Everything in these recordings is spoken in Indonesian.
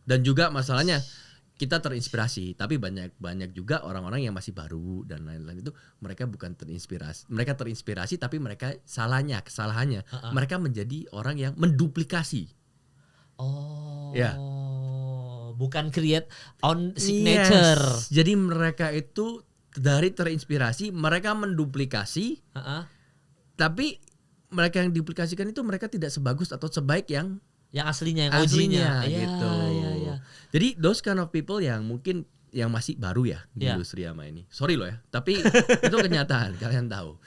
Dan juga masalahnya kita terinspirasi, tapi banyak juga orang-orang yang masih baru dan lain-lain itu mereka bukan terinspirasi. Mereka terinspirasi tapi mereka kesalahannya mereka menjadi orang yang menduplikasi. Ya. Bukan create own signature. Yes. Jadi mereka itu dari terinspirasi mereka menduplikasi. Tapi mereka yang duplikasikan itu mereka tidak sebagus atau sebaik yang aslinya, yang OG-nya gitu. Ya. Jadi those kind of people yang mungkin yang masih baru ya di industri sama ini. Sorry loh ya, tapi itu kenyataan, kalian tahu.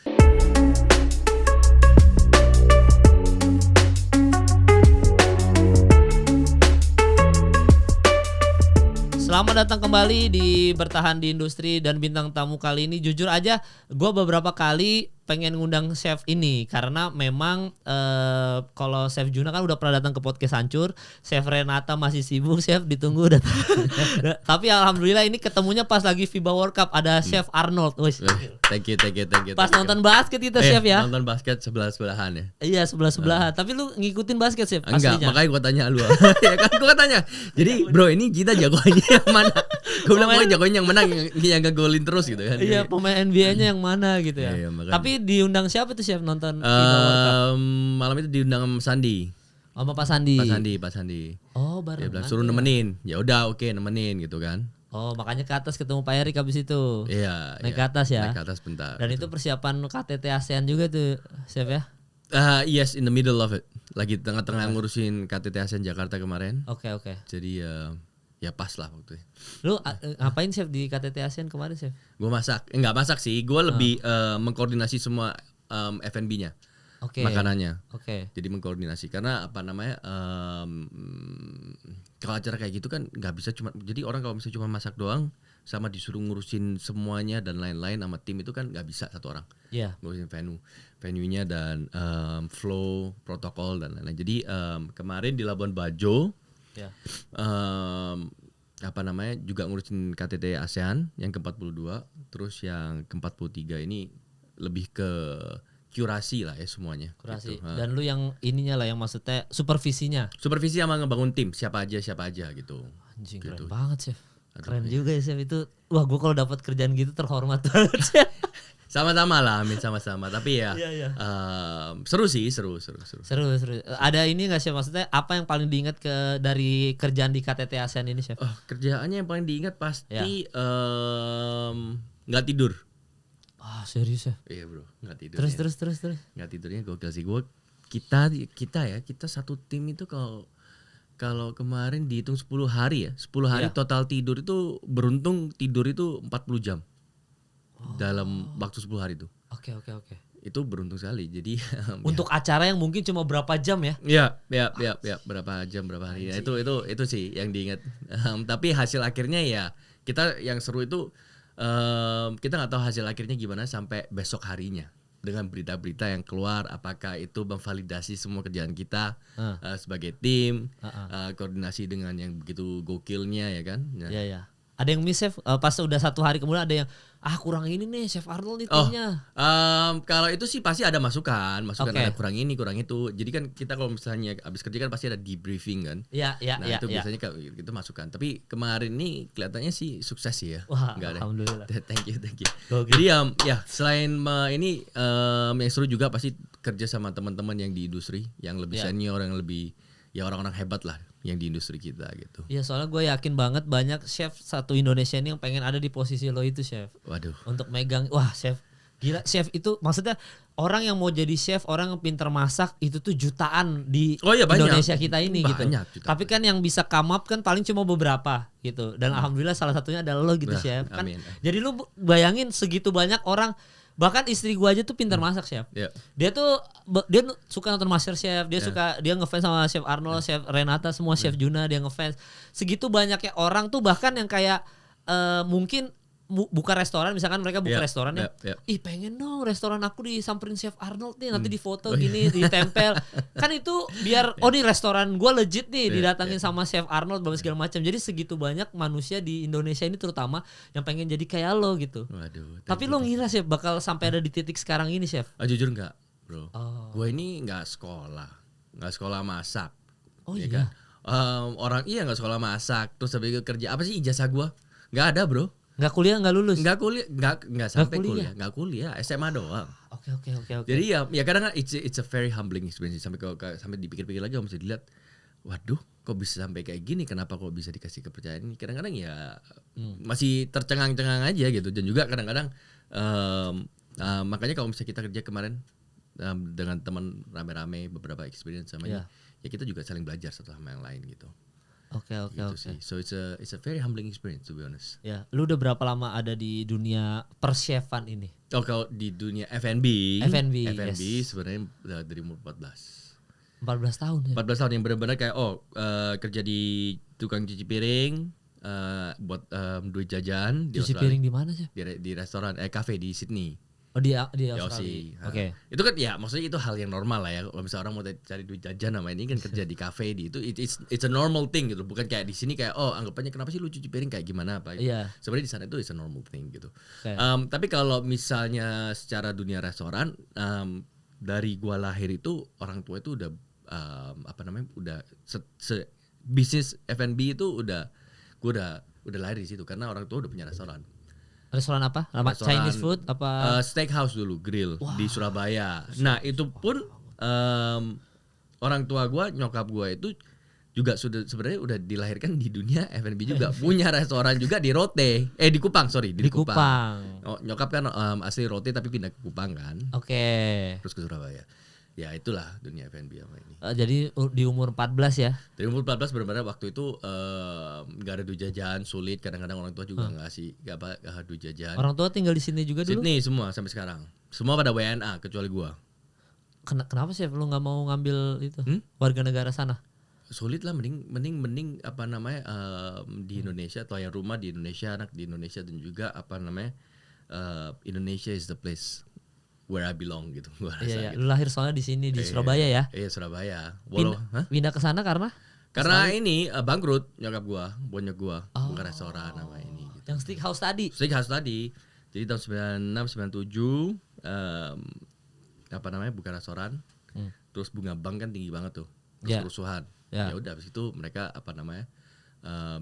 Selamat datang kembali di Bertahan di Industri, dan bintang tamu kali ini jujur aja gue beberapa kali pengen ngundang Chef ini karena memang kalau Chef Juna kan udah pernah datang ke podcast Hancur, Chef Renata masih sibuk, Chef ditunggu datang. Tapi alhamdulillah ini ketemunya pas lagi FIBA World Cup, ada Chef Arnold. Thank you. Pas nonton basket itu Chef ya. Nonton basket sebelahan ya. Iya sebelahan. Tapi lu ngikutin basket Chef? Enggak, makanya gue tanya lu. Ya kan gue tanya. Jadi bro ini kita jagoannya yang mana? Gue bilang pokoknya jagoin yang menang, yang ngegolin terus gitu kan. Iya, pemain NBA-nya yang mana gitu ya. Iya, tapi diundang siapa tuh Chef nonton FIBA World Cup? Malam itu diundang Sandi. Sama Pak Sandi. Pak Sandi. Oh, bareng. Dia bilang suruh nemenin. Ya udah oke, nemenin gitu kan. Oh, makanya ke atas ketemu Pak Erik habis itu. Iya. Naik ke atas ya. Naik ke atas bentar. Dan gitu. Itu persiapan KTT ASEAN juga tuh, Chef ya? Yes, in the middle of it. Lagi tengah-tengah ngurusin KTT ASEAN Jakarta kemarin. Oke. Jadi ya pas lah waktu itu. Lu ngapain Chef di KTT ASEAN kemarin Chef? Gue masak, enggak masak sih. Gue lebih mengkoordinasi semua F&B-nya, makanannya. Jadi mengkoordinasi karena apa namanya? Kalau acara kayak gitu kan nggak bisa cuma. Jadi orang kalau misalnya cuma masak doang, sama disuruh ngurusin semuanya dan lain-lain sama tim itu kan nggak bisa satu orang. Iya. Ngurusin venue-nya dan flow, protokol dan lain-lain. Jadi kemarin di Labuan Bajo. Ya. Apa namanya juga ngurusin KTT ASEAN yang ke-42, terus yang ke-43 ini lebih ke kurasi lah ya semuanya. Kurasi. Gitu. Dan lu yang ininya lah, yang maksudnya supervisinya. Supervisi sama ngebangun tim siapa aja gitu. Anjing gitu. Keren banget Chef. Keren juga ya Chef itu. Wah gue kalau dapat kerjaan gitu terhormat banget Chef. Sama-sama lah, amin sama-sama. Tapi ya seru sih, seru. Ada ini nggak Chef, maksudnya apa yang paling diingat dari kerjaan di KTT ASEAN ini Chef? Kerjaannya yang paling diingat pasti nggak tidur. Serius ya? Iya bro, nggak tidur. Terus. Nggak tidurnya gokil sih. Kita satu tim itu kalau kemarin dihitung 10 hari ya, 10 hari total tidur itu beruntung tidur itu 40 jam. Dalam waktu 10 hari itu. Oke. Itu beruntung sekali. Jadi untuk acara yang mungkin cuma berapa jam ya? Iya, berapa jam, berapa hari. Nah, itu sih yang diingat. Tapi hasil akhirnya ya kita yang seru itu kita nggak tahu hasil akhirnya gimana sampai besok harinya. Dengan berita-berita yang keluar, apakah itu memvalidasi semua kerjaan kita sebagai tim, koordinasi dengan yang begitu gokilnya ya kan. Iya. Ada yang miss Chef, pas udah satu hari kemudian ada yang kurang ini nih Chef Arnold itunya. Kalau itu sih pasti ada masukan ada kurang ini kurang itu. Jadi kan kita kalau misalnya habis kerja kan pasti ada debriefing kan. Iya. Itu biasanya itu masukan. Tapi kemarin nih kelihatannya sih sukses sih ya. Wah, nggak alhamdulillah. Thank you. Okay. Jadi selain ini yang seru juga pasti kerja sama teman-teman yang di industri yang lebih senior, yang lebih orang-orang hebat lah yang di industri kita gitu. Iya, soalnya gue yakin banget banyak chef satu Indonesia ini yang pengen ada di posisi lo itu Chef. Waduh. Untuk megang, Chef gila, Chef itu maksudnya orang yang mau jadi chef, orang yang pintar masak itu tuh jutaan di Indonesia kita ini gitu. Jutaan. Tapi kan yang bisa come up kan paling cuma beberapa gitu. Dan alhamdulillah salah satunya adalah lo gitu Chef. Kan, jadi lu bayangin segitu banyak orang. Bahkan istri gua aja tuh pintar masak Chef. Yeah. Dia suka nonton Master Chef, dia ngefans sama Chef Arnold, Chef Renata, semua Chef Juna dia ngefans. Segitu banyaknya orang tuh bahkan yang kayak mungkin buka restoran, misalkan mereka buka restoran ih pengen dong restoran aku disamperin Chef Arnold nih, nanti difoto gini, ditempel. Kan itu biar nih restoran gue legit nih didatangin sama Chef Arnold segala macam. Jadi segitu banyak manusia di Indonesia ini terutama yang pengen jadi kayak lo gitu. Waduh. Tapi lo ngira Chef bakal sampai ada di titik sekarang ini Chef? Jujur enggak bro. Gue ini nggak sekolah masak. Oh iya. Kan? orang nggak sekolah masak, terus habis itu kerja apa sih ijazah gue? Nggak ada bro. Nggak kuliah, nggak lulus. Nggak sampai kuliah. nggak kuliah, SMA doang. Oke. Jadi ya kadang it's a very humbling experience sampai dipikir-pikir lagi, kalau bisa dilihat, waduh, kok bisa sampai kayak gini? Kenapa kok bisa dikasih kepercayaan ini? Kadang-kadang ya masih tercengang-cengang aja gitu. Dan juga kadang-kadang makanya kalau misalnya kita kerja kemarin dengan teman rame-rame beberapa experience sama ini, ya kita juga saling belajar satu sama yang lain gitu. Oke. Sih. So it's a very humbling experience to be honest. Ya, lu udah berapa lama ada di dunia perchefan ini? Oh, kalau di dunia F&B yes. Sebenarnya dari umur 14 tahun ya. 14 tahun yang benar-benar kayak kerja di tukang cuci piring, buat duit jajan di Cuci Australia. piring di mana sih? Di restoran kafe di Sydney. Oh, di Di Australia. Aussie. Oke. Itu kan ya maksudnya itu hal yang normal lah ya. Kalau misalnya orang mau cari duit jajan sama ini kan kerja di kafe itu it's a normal thing gitu. Bukan kayak di sini kayak anggapannya kenapa sih lu cuci piring kayak gimana apa. Iya. Sebenarnya di sana itu it's a normal thing gitu. Okay. Tapi kalau misalnya secara dunia restoran, dari gua lahir itu orang tua itu udah udah bisnis F&B itu gua udah lahir di situ karena orang tua udah punya restoran. Restoran apa? Chinese food apa? Steakhouse dulu, grill di Surabaya. Nah itu pun orang tua gue, nyokap gue itu juga sudah sebenarnya udah dilahirkan di dunia F&B juga, punya restoran juga di Rote, di Kupang di Kupang. Oh, nyokap kan asli Rote tapi pindah ke Kupang kan. Oke. Terus ke Surabaya. Ya itulah dunia F&B sama ini. Jadi di umur 14 ya? Dari umur 14 benar-benar waktu itu nggak ada duit jajan, sulit. Kadang-kadang orang tua juga nggak duit jajan. Orang tua tinggal di sini juga dulu? Sydney semua sampai sekarang. Semua pada WNA kecuali gua. Kenapa sih lu nggak mau ngambil itu warga negara sana? Sulit lah, mending di Indonesia, atau yang rumah di Indonesia, anak di Indonesia, dan juga Indonesia is the place where I belong gitu. Gua rasa Iya. gitu. Lu lahir soalnya di sini di Surabaya ya? Iya, Surabaya. Pindah ke sana karena ini bangkrut nyokap gua, bonyok gua, buka restoran sama ini gitu. Yang steakhouse tadi. Jadi tahun 96 97 buka restoran. Terus bunga bank kan tinggi banget tuh. Terus kerusuhan. Ya udah habis itu mereka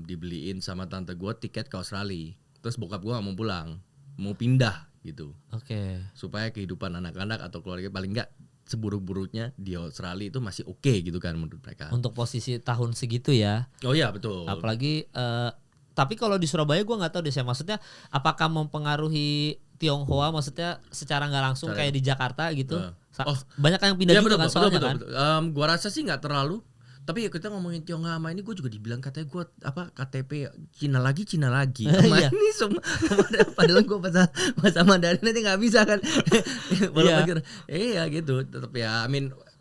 dibeliin sama tante gua tiket ke Australia. Terus bokap gua gak mau pulang, mau pindah gitu. Oke. Supaya kehidupan anak-anak atau keluarga paling enggak seburuk-buruknya di Australia itu masih oke gitu kan menurut mereka. Untuk posisi tahun segitu ya. Oh iya betul. Apalagi tapi kalau di Surabaya gue nggak tahu deh, maksudnya apakah mempengaruhi Tionghoa, maksudnya secara nggak langsung kayak di Jakarta gitu. Banyak yang pindah juga kan soalnya kan. Gua rasa sih nggak terlalu. Tapi ya kita ngomongin Tionghoa sama ini, gue juga dibilang katanya gue KTP Cina lagi sama ini semua. Padahal gue bahasa Mandarin nanti nggak bisa kan. Iya gitu. Tetap ya,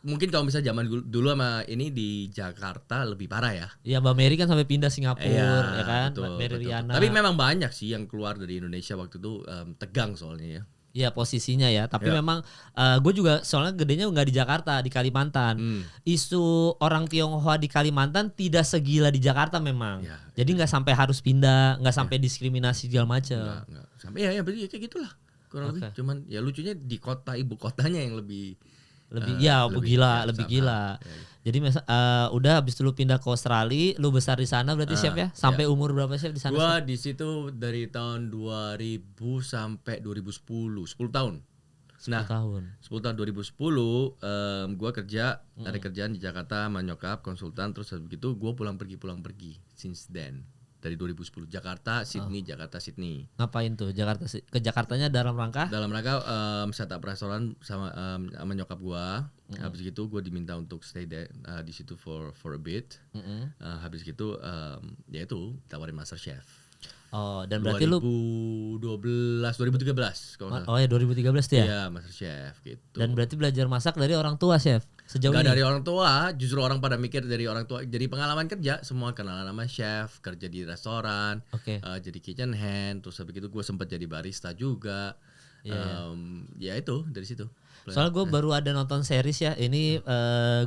mungkin kalau misalnya zaman dulu sama ini di Jakarta lebih parah ya. Iya, Mbak Mary kan sampai pindah Singapura ya kan. Betul, Mbak Mary Riana. Tapi memang banyak sih yang keluar dari Indonesia waktu itu, tegang soalnya ya. Iya posisinya ya, tapi memang gue juga soalnya gedenya nggak di Jakarta, di Kalimantan. Isu orang Tionghoa di Kalimantan tidak segila di Jakarta memang. Jadi nggak sampai harus pindah, nggak sampai diskriminasi segala macam. Nggak sampai ya kayak gitulah kurang lebih. Cuman ya lucunya di ibu kotanya yang lebih gila. Jadi udah habis itu lu pindah ke Australia, lu besar di sana berarti chef ya? Sampai umur berapa chef di sana? Gua di situ dari tahun 2000 sampai 2010, 10 tahun. 10 tahun 2010 gua kerja dari kerjaan di Jakarta sama nyokap konsultan, terus begitu gua pulang pergi since then. Dari 2010 Jakarta Sydney. Ngapain tuh ke Jakartanya dalam rangka setup restoran sama nyokap gua. Habis gitu gua diminta untuk stay di situ for a bit. Habis gitu ya itu tawarin Master Chef. Oh, dan berarti 2013 kalau ya 2013 tuh ya? Iya, Master Chef gitu. Dan berarti belajar masak dari orang tua chef sejauh ini? Gak dari orang tua, justru orang pada mikir dari orang tua. Jadi pengalaman kerja, semua kenalan sama chef, kerja di restoran, jadi kitchen hand. Terus habis itu gue sempat jadi barista juga. Ya itu dari situ. Soalnya gue baru ada nonton series ya. Ini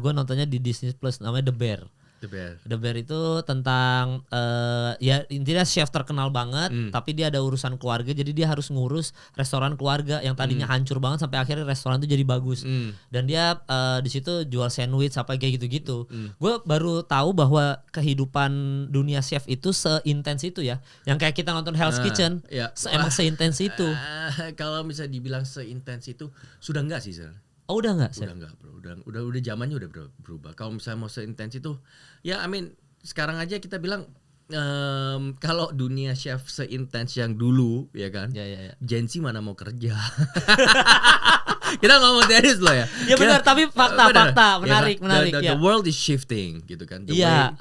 gue nontonnya di Disney Plus, namanya The Bear. The Bear. The Bear itu tentang ya intinya chef terkenal banget, tapi dia ada urusan keluarga, jadi dia harus ngurus restoran keluarga yang tadinya hancur banget sampai akhirnya restoran itu jadi bagus. Dan dia di situ jual sandwich apa kayak gitu-gitu. Gue baru tahu bahwa kehidupan dunia chef itu seintens itu ya. Yang kayak kita nonton Hell's Kitchen, ya. emang seintens itu. Kalau misalnya dibilang seintens itu sudah enggak sih, Sir? Oh udah nggak? Udah enggak, bro. Udah zamannya udah berubah. Kalau misalnya mau seintens itu, ya sekarang aja kita bilang kalau dunia chef seintens yang dulu, ya kan? Ya. Gen Z mana mau kerja? Kita ngomong serius loh ya. Ya benar, tapi fakta menarik. The world is shifting gitu kan.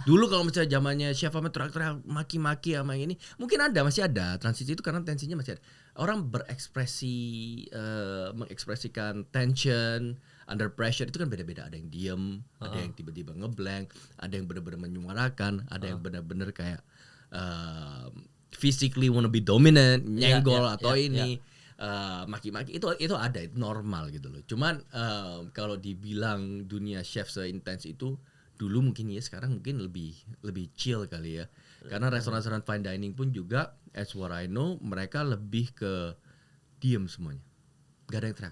Dulu kalau misalnya zamannya chef sama teriak-teriak maki-maki sama yang ini, mungkin masih ada transisi itu karena tensinya masih ada. Orang mengekspresikan tension under pressure itu kan beda-beda. Ada yang diem, ada yang tiba-tiba ngeblank, ada yang benar-benar menyuarakan, ada yang benar-benar kayak physically wanna be dominant, nyenggol atau ini. Maki-maki itu ada, itu normal gitu loh. Cuman kalau dibilang dunia chef seintens itu dulu mungkin ya, sekarang mungkin lebih chill kali ya. Karena restoran-restoran fine dining pun juga, as what I know, mereka lebih ke diem semuanya. Gak ada yang teriak.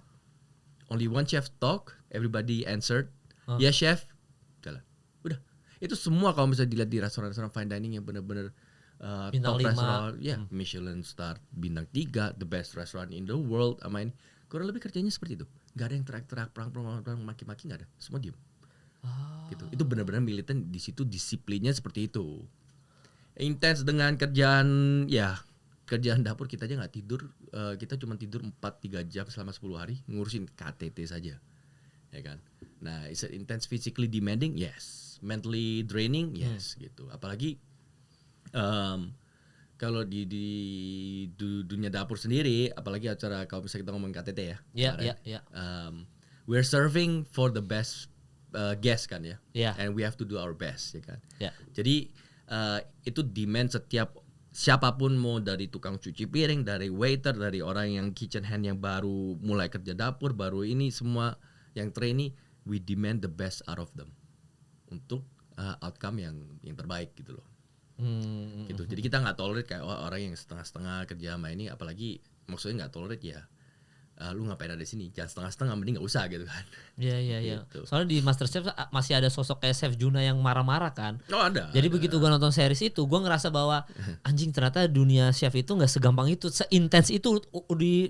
Only one chef talk, everybody answered. Ya chef, jalan. Udah. Itu semua kalau misalnya dilihat di restoran-restoran fine dining yang benar-benar bintang top 5. restaurant, Michelin star bintang 3, the best restaurant in the world, kurang lebih kerjanya seperti itu. Gak ada yang teriak-teriak, perang maki-maki, gak ada. Semua diem. Gitu. Itu benar-benar militer di situ, disiplinnya seperti itu. Intens dengan kerjaan dapur, kita aja nggak tidur, kita cuma tidur 4-3 jam selama 10 hari ngurusin KTT saja, ya kan. Nah, is it intense, physically demanding? Yes. Mentally draining? Yes. Gitu. Apalagi kalau di dunia dapur sendiri, apalagi acara kalau misalnya kita ngomong KTT ya. Iya. We're serving for the best guest kan ya. Yeah. And we have to do our best, ya kan. Yeah. Jadi itu demand setiap siapapun, mau dari tukang cuci piring, dari waiter, dari orang yang kitchen hand yang baru mulai kerja dapur, baru ini semua yang trainee, we demand the best out of them untuk outcome yang terbaik gitu loh. Gitu. Jadi kita nggak tolerate kayak orang yang setengah-setengah kerja sama ini, apalagi maksudnya nggak tolerate ya. Lu ngapain ada di sini? Jangan setengah-setengah, mending nggak usah gitu kan. Iya. Gitu. Soalnya di MasterChef masih ada sosok kayak Chef Juna yang marah-marah kan. Oh ada. Jadi begitu gue nonton series itu, gue ngerasa bahwa anjing, ternyata dunia chef itu nggak segampang itu, seintens itu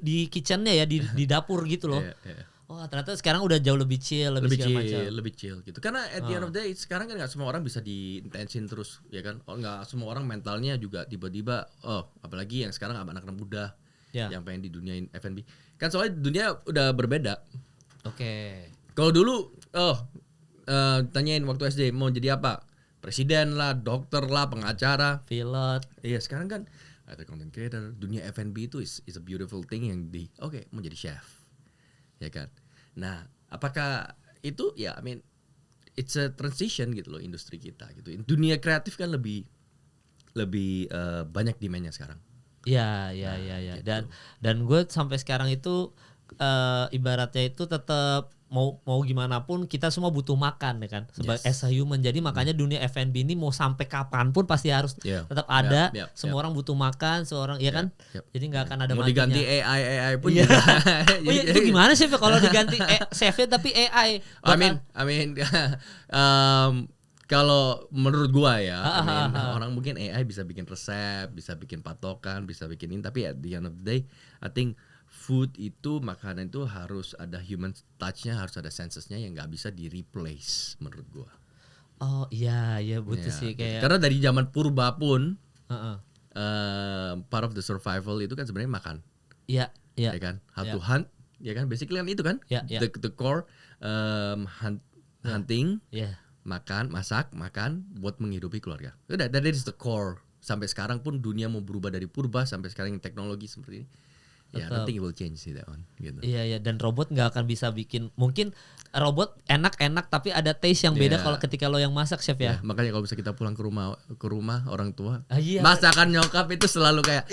di kitchennya ya, di dapur gitu loh. Iya. Oh ternyata sekarang udah jauh lebih chill, lebih chill gitu. Karena at the end of the day sekarang kan nggak semua orang bisa diintensin terus, ya kan? Nggak semua orang mentalnya juga tiba-tiba. Apalagi yang sekarang anak-anak muda yang pengen di dunia F&B. Kan soalnya dunia udah berbeda. Oke. Kalau dulu, tanyain waktu SD mau jadi apa? Presiden lah, dokter lah, pengacara, pilot. Iya sekarang kan ada content creator. Dunia F&B itu is a beautiful thing yang mau jadi chef. Ya kan. Nah, apakah itu it's a transition gitu loh industri kita gitu. Dunia kreatif kan lebih banyak demandnya sekarang. Iya. Gitu. Dan gue sampai sekarang itu ibaratnya itu tetap mau gimana pun kita semua butuh makan ya kan, sebagai as a human. Jadi makanya dunia F&B ini mau sampai kapan pun pasti harus tetap ada. Semua orang butuh makan, kan. Jadi nggak akan ada mau matinya. Diganti AI pun itu gimana sih kalau diganti chefnya tapi AI? Kalau menurut gua ya, orang mungkin AI bisa bikin resep, bisa bikin patokan, bisa bikin ini, tapi at the end of the day, I think food itu, makanan itu harus ada human touch-nya, harus ada senses-nya yang nggak bisa di-replace menurut gua. Oh iya betul sih kayak. Karena dari zaman purba pun, part of the survival itu kan sebenarnya makan. Iya. Ya kan, how to hunt, ya kan, basically kan itu kan, the core hunting. Makan, masak, makan buat menghidupi keluarga. That is the core. Sampai sekarang pun dunia mau berubah dari purba sampai sekarang yang teknologi seperti ini. Ya, I don't think it will change sih that one. Gitu. Iya, dan robot nggak akan bisa bikin, mungkin robot enak-enak tapi ada taste yang beda kalau ketika lo yang masak chef ya. Makanya kalau bisa kita pulang ke rumah orang tua, Iya. masakan nyokap itu selalu kayak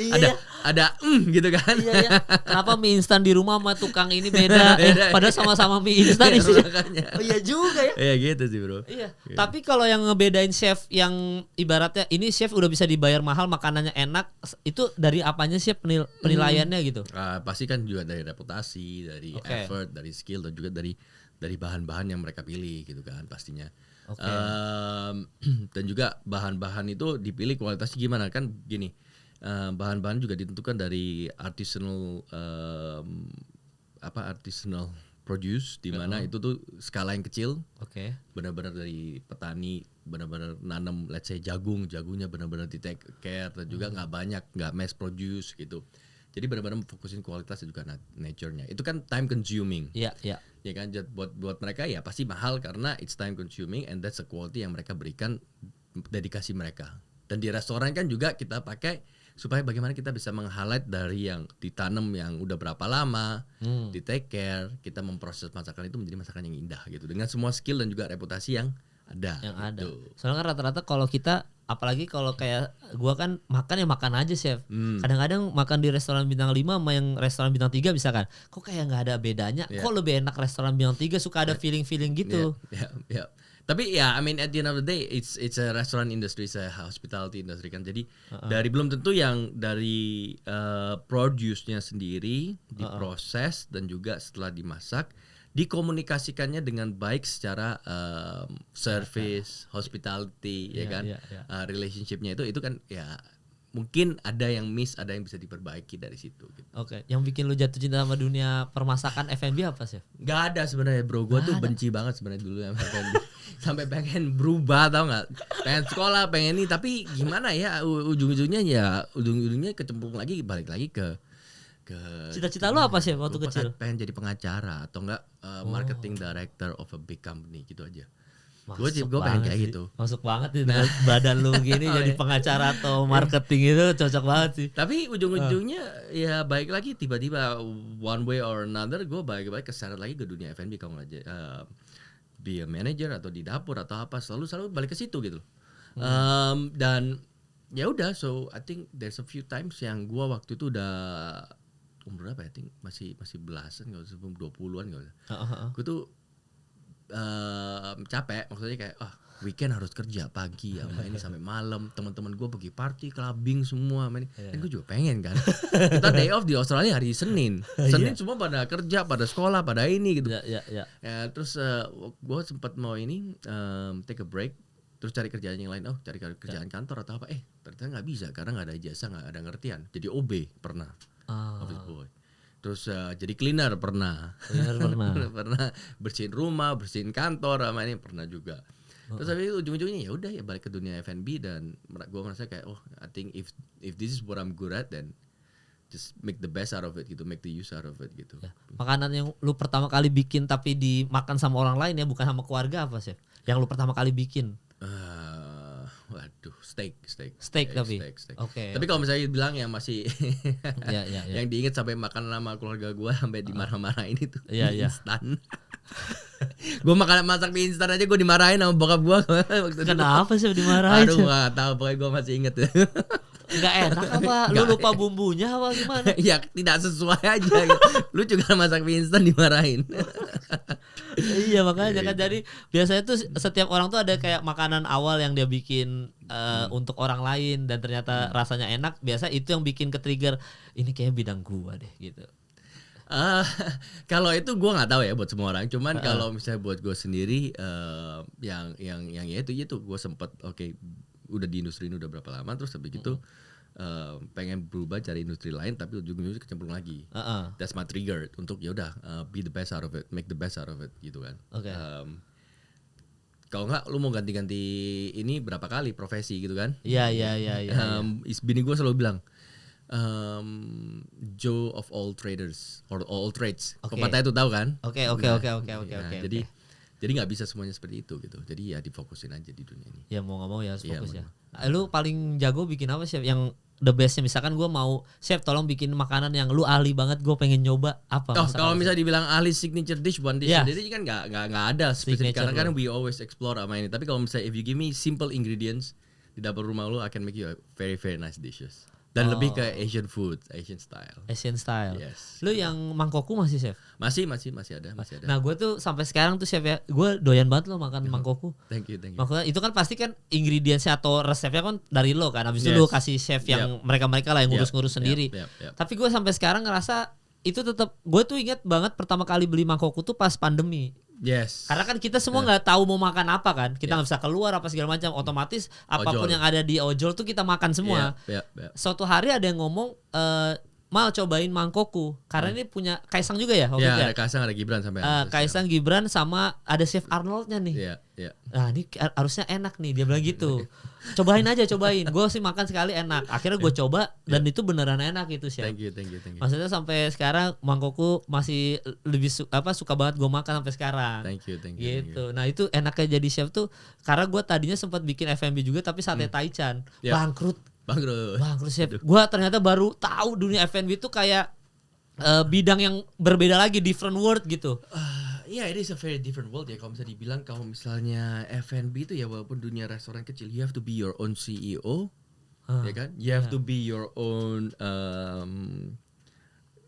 ada gitu kan. Iya. Kenapa mie instan di rumah sama tukang ini beda? Padahal sama-sama mie instan isinya. Oh iya juga ya. Iya gitu sih bro. Iya. Tapi kalau yang ngebedain chef yang ibaratnya ini chef udah bisa dibayar mahal, makanannya enak, itu dari apanya sih penilaiannya gitu? Pasti kan juga dari reputasi, dari effort, dari skill, dan juga dari bahan-bahan yang mereka pilih gitu kan pastinya. Dan juga bahan-bahan itu dipilih kualitasnya gimana kan gini. Bahan-bahan juga ditentukan dari artisanal produce, di mana itu tuh skala yang kecil. Benar-benar dari petani, benar-benar nanam let's say jagungnya benar-benar di take care, dan juga nggak mass produce gitu. Jadi benar-benar fokusin kualitas dan juga nature-nya. Itu kan time consuming. Iya. Ya kan, buat mereka ya pasti mahal karena it's time consuming, and that's the quality yang mereka berikan, dedikasi mereka. Dan di restoran kan juga kita pakai supaya bagaimana kita bisa meng-highlight dari yang ditanam yang udah berapa lama, di take care, kita memproses masakan itu menjadi masakan yang indah gitu, dengan semua skill dan juga reputasi yang ada. Gitu. Soalnya kan rata-rata kalau kita, apalagi kalau kayak gua kan makan aja chef. Kadang-kadang makan di restoran bintang 5 sama yang restoran bintang 3 misalkan, kok kayak nggak ada bedanya. Kok lebih enak restoran bintang 3, suka ada feeling-feeling gitu. Yeah. Tapi ya, I mean at the end of the day it's a restaurant industry, it's a hospitality industry kan. Jadi dari belum tentu yang dari produce-nya sendiri diproses dan juga setelah dimasak dikomunikasikannya dengan baik secara service, hospitality, ya kan, relationship-nya itu kan ya mungkin ada yang miss, ada yang bisa diperbaiki dari situ. Gitu. Yang bikin lu jatuh cinta sama dunia permasakan F&B apa sih? Gak ada sebenarnya bro, gue tuh benci banget sebenarnya dulu sama F&B, sampai pengen berubah tau nggak, pengen sekolah, pengen ini, tapi gimana ya ujung-ujungnya kecemplung lagi, balik lagi ke cita-cita lu apa sih waktu kecil? Pengen jadi pengacara atau enggak marketing director of a big company gitu aja. Gue pengen kayak gitu. Masuk banget nih badan lu gini jadi pengacara atau marketing itu cocok banget sih. Tapi ujung-ujungnya ya baik lagi, tiba-tiba one way or another gue balik keseret lagi ke dunia F&B. Kalau nggak be a manager atau di dapur atau apa, selalu balik ke situ gitu. Dan ya udah, so I think there's a few times yang gue waktu itu udah umur berapa ya, I think masih belasan, nggak usah 20-an nggak usah. Gue tuh capek, maksudnya kayak weekend harus kerja pagi sama ini sampai malam, teman-teman gue pergi party, clubbing semua, kan gue juga pengen kan. Kita day off di Australia hari Senin semua pada kerja, pada sekolah, pada ini gitu. Ya, terus gue sempat mau ini take a break, terus cari kerjaan yang lain, cari kerjaan kantor atau apa, ternyata nggak bisa karena nggak ada ijazah, nggak ada ngertian. Jadi OB pernah, office boy. Terus jadi cleaner pernah bersihin rumah, bersihin kantor, sama ini pernah juga. Terus tapi ujung-ujungnya ya udah ya balik ke dunia F&B, dan gue merasa kayak I think if this is what I'm good at, then just make the best out of it gitu, make the use out of it gitu. Makanan yang lu pertama kali bikin tapi dimakan sama orang lain ya, bukan sama keluarga, apa chef? Yang lu pertama kali bikin? Waduh, steak. Tapi. Tapi kalau misalnya bilang yang masih yang diinget sampai makan sama keluarga gue sampai dimarah-marahin itu instan. Gue masak mie instan aja gue dimarahin sama bokap gue. Kenapa sih dimarahin? Aduh nggak tahu, pokoknya gue masih inget. Nggak enak apa? Lu lupa bumbunya apa gimana? Ya tidak sesuai aja. Lu juga masak mie instan dimarahin. Iya makanya kan, jadi biasanya tuh setiap orang tuh ada kayak makanan awal yang dia bikin untuk orang lain dan ternyata rasanya enak. Biasa itu yang bikin ke-trigger, ini kayak bidang gua deh gitu. Kalau itu gue nggak tahu ya buat semua orang. Cuman kalau misalnya buat gue sendiri, yang ya itu gue sempet udah di industri ini udah berapa lama, terus habis gitu pengen berubah cari industri lain, tapi ujung-ujungnya kecemplung lagi. That's my trigger untuk ya udah be the best out of it, make the best out of it gitu kan. Kalau nggak lu mau ganti-ganti ini berapa kali profesi gitu kan? Iya. Bini gue selalu bilang Joe of all traders or all trades. Pepatah itu tahu kan? Oke. Jadi nggak bisa semuanya seperti itu gitu. Jadi ya difokusin aja di dunia ini. Ya mau nggak mau ya harus fokus ya. Lu paling jago bikin apa sih? Yang the bestnya? Misalkan gue mau chef tolong bikin makanan yang lu ahli banget, gue pengen nyoba apa? Oh, masakan kalau lu, misalnya dibilang ahli signature dish, one dish Yeah. sendiri kan nggak ada spesifik, Signature karena kan lo. we always explore sama ini. Tapi kalau misalnya if you give me simple ingredients di dapur rumah lu, I can make you a very very nice dishes. Dan lebih ke Asian food, Asian style. Asian style. Yes. Lu yang mangkoku masih chef? Masih ada. Nah gue tuh sampai sekarang tuh chef ya, gue doyan banget lo makan mangkoku. Thank you. Makanya itu kan pasti kan ingredientsnya atau resepnya kan dari lo kan. Habis itu Yes. lo kasih chef yang mereka lah yang ngurus-ngurus sendiri. Yep. Tapi gue sampai sekarang ngerasa itu tetap, gue tuh ingat banget pertama kali beli mangkoku tuh pas pandemi. Yes. Karena kan kita semua nggak tahu mau makan apa kan, kita nggak bisa keluar apa segala macam, otomatis apapun Ojol. yang ada di ojol tuh kita makan semua. Yep. Suatu hari ada yang ngomong, Mal cobain mangkoku, karena ini punya Kaisang juga ya waktu Ya, itu ya? ada Kaisang, ada Gibran sampai. Kaisang, Gibran sama ada Chef Arnoldnya nih. Iya. Nah ini harusnya enak nih, dia bilang gitu. Cobain. Gue sih makan sekali enak. Akhirnya gue coba dan itu beneran enak itu Chef. Thank you. Maksudnya sampai sekarang mangkokku masih lebih suka banget gue makan sampai sekarang. Thank you. Gitu. Nah itu enaknya jadi chef tuh, karena gue tadinya sempat bikin F&B juga tapi sate Taichan bangkrut chef. Gue ternyata baru tahu dunia F&B itu kayak bidang yang berbeda lagi, different world gitu. Yeah, it is a very different world ya. Kalau misalnya dibilang, kalau misalnya F&B itu ya, walaupun dunia restoran kecil, you have to be your own CEO, ya kan? You have to be your own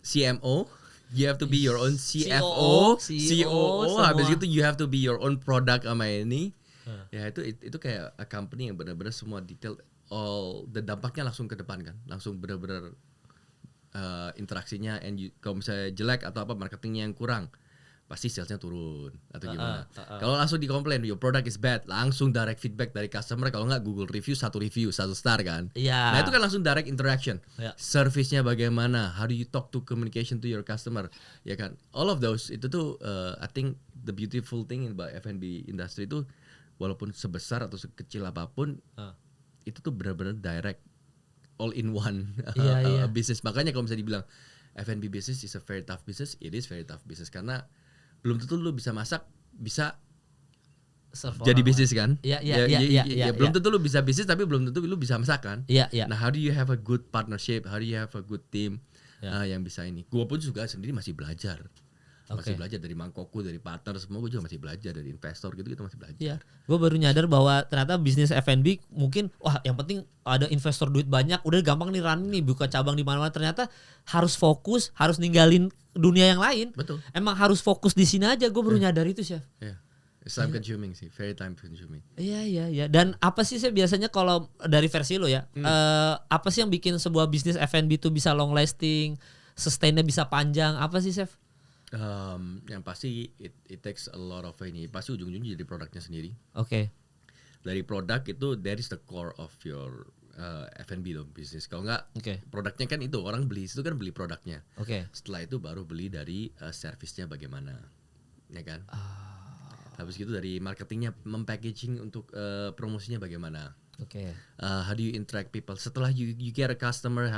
CMO. You have to be your own CFO, COO. Habis itu you have to be your own product sama ini. Ya itu kayak a company yang benar-benar semua detail, all the dampaknya langsung ke depan kan, langsung benar-benar interaksinya. And kalau misalnya jelek atau apa, marketingnya yang kurang, pasti salesnya turun atau gimana. Kalau langsung dikomplain your product is bad, langsung direct feedback dari customer. Kalau nggak Google review 1 star kan. Nah itu kan langsung direct interaction. Service-nya bagaimana, how do you talk to communication to your customer, ya kan. All of those itu tuh I think the beautiful thing about F&B industry itu, walaupun sebesar atau sekecil apapun, itu tuh benar-benar direct, all in one business. Makanya kalau misalnya dibilang F&B business is a very tough business, it is very tough business, karena belum tentu lu bisa masak, bisa jadi bisnis kan. Belum tentu lu bisa bisnis, tapi belum tentu lu bisa masak kan. Nah, how do you have a good partnership, how do you have a good team yang bisa ini. Gue pun juga sendiri masih belajar. Masih belajar dari mangkokku, dari partner semua, gue juga masih belajar dari investor gitu, kita masih belajar. Gue baru nyadar bahwa ternyata bisnis F&B mungkin yang penting ada investor duit banyak, udah gampang nih running nih, buka cabang di mana-mana. Ternyata harus fokus, harus ninggalin dunia yang lain. Betul. Emang harus fokus di sini aja. Gue baru nyadar itu Chef. It's time consuming sih, very time consuming. Iya. Dan apa sih biasanya kalau dari versi lo ya, apa sih yang bikin sebuah bisnis F&B itu bisa long lasting, sustainnya bisa panjang? Apa sih Chef? Yang pasti it takes a lot of ini. Pasti ujung-ujungnya jadi produknya sendiri. Oke. Dari produk itu, that is the core of your F&B loh, bisnis. Kalau nggak, produknya kan itu orang beli, itu kan beli produknya. Setelah itu baru beli dari servisnya bagaimana, ya kan. Habis itu dari marketingnya, mempackaging untuk promosinya bagaimana. How do you interact people? Setelah you get a customer,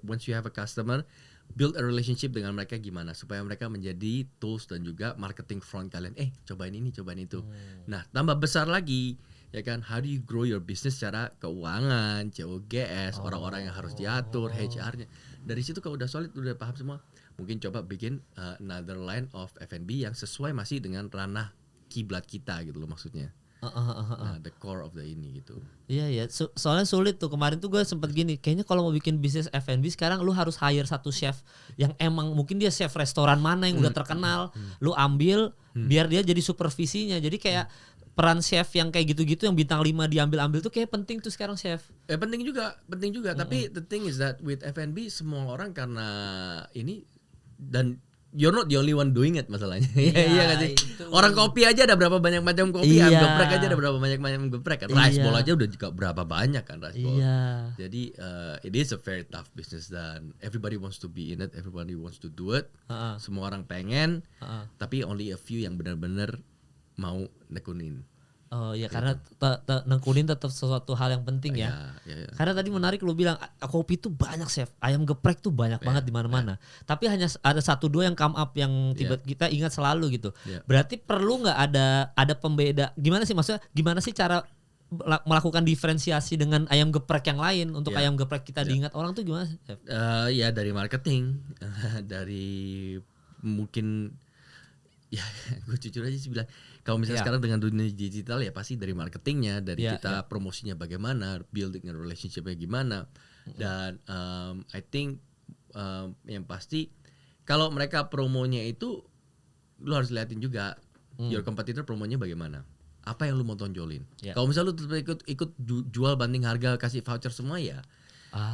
once you have a customer, build a relationship dengan mereka gimana supaya mereka menjadi tools dan juga marketing front kalian. Cobain ini, cobain itu. Nah, tambah besar lagi, ya kan? How do you grow your business secara keuangan, COGS, orang-orang yang harus diatur, HR-nya. Dari situ kalau udah solid, udah paham semua, mungkin coba bikin another line of F&B yang sesuai masih dengan ranah kiblat kita gitu loh maksudnya. Nah, the core of the ini gitu. Iya. Soalnya sulit tuh. Kemarin tuh gue sempet gini, kayaknya kalau mau bikin bisnis F&B sekarang lu harus hire satu chef yang emang mungkin dia chef restoran mana yang udah terkenal, lu ambil biar dia jadi supervisinya. Jadi kayak peran chef yang kayak gitu-gitu yang bintang 5 diambil-ambil tuh kayak penting tuh sekarang chef. Penting juga. Tapi the thing is that with F&B semua orang karena ini, dan you're not the only one doing it masalahnya. Iya kan sih. Orang kopi aja ada berapa banyak macam kopi, ayam geprek aja ada berapa banyak macam geprek kan. Rice bowl aja udah juga berapa banyak kan rice bowl. Jadi it is a very tough business dan everybody wants to be in it, everybody wants to do it. Semua orang pengen, tapi only a few yang benar-benar mau nekunin. Karena nekunin tetap sesuatu hal yang penting ya. Karena tadi menarik lu bilang kopi itu banyak chef, ayam geprek tuh banyak banget di mana-mana. Tapi hanya ada 1-2 yang come up yang kita ingat selalu gitu. Berarti perlu nggak ada pembeda? Gimana sih maksudnya? Gimana sih cara melakukan diferensiasi dengan ayam geprek yang lain untuk Ya. ayam geprek kita diingat orang tuh gimana, Chef? Ya dari marketing, dari mungkin ya gue jujur aja sih bilang kalau misalnya Ya. sekarang dengan dunia digital ya pasti dari marketingnya, dari Ya, kita promosinya bagaimana, building a relationship-nya gimana, dan I think yang pasti kalau mereka promonya itu lu harus liatin juga your competitor promonya bagaimana, apa yang lu mau tonjolin. Ya. Kalau misalnya lu tetap ikut jual banding harga, kasih voucher semua ya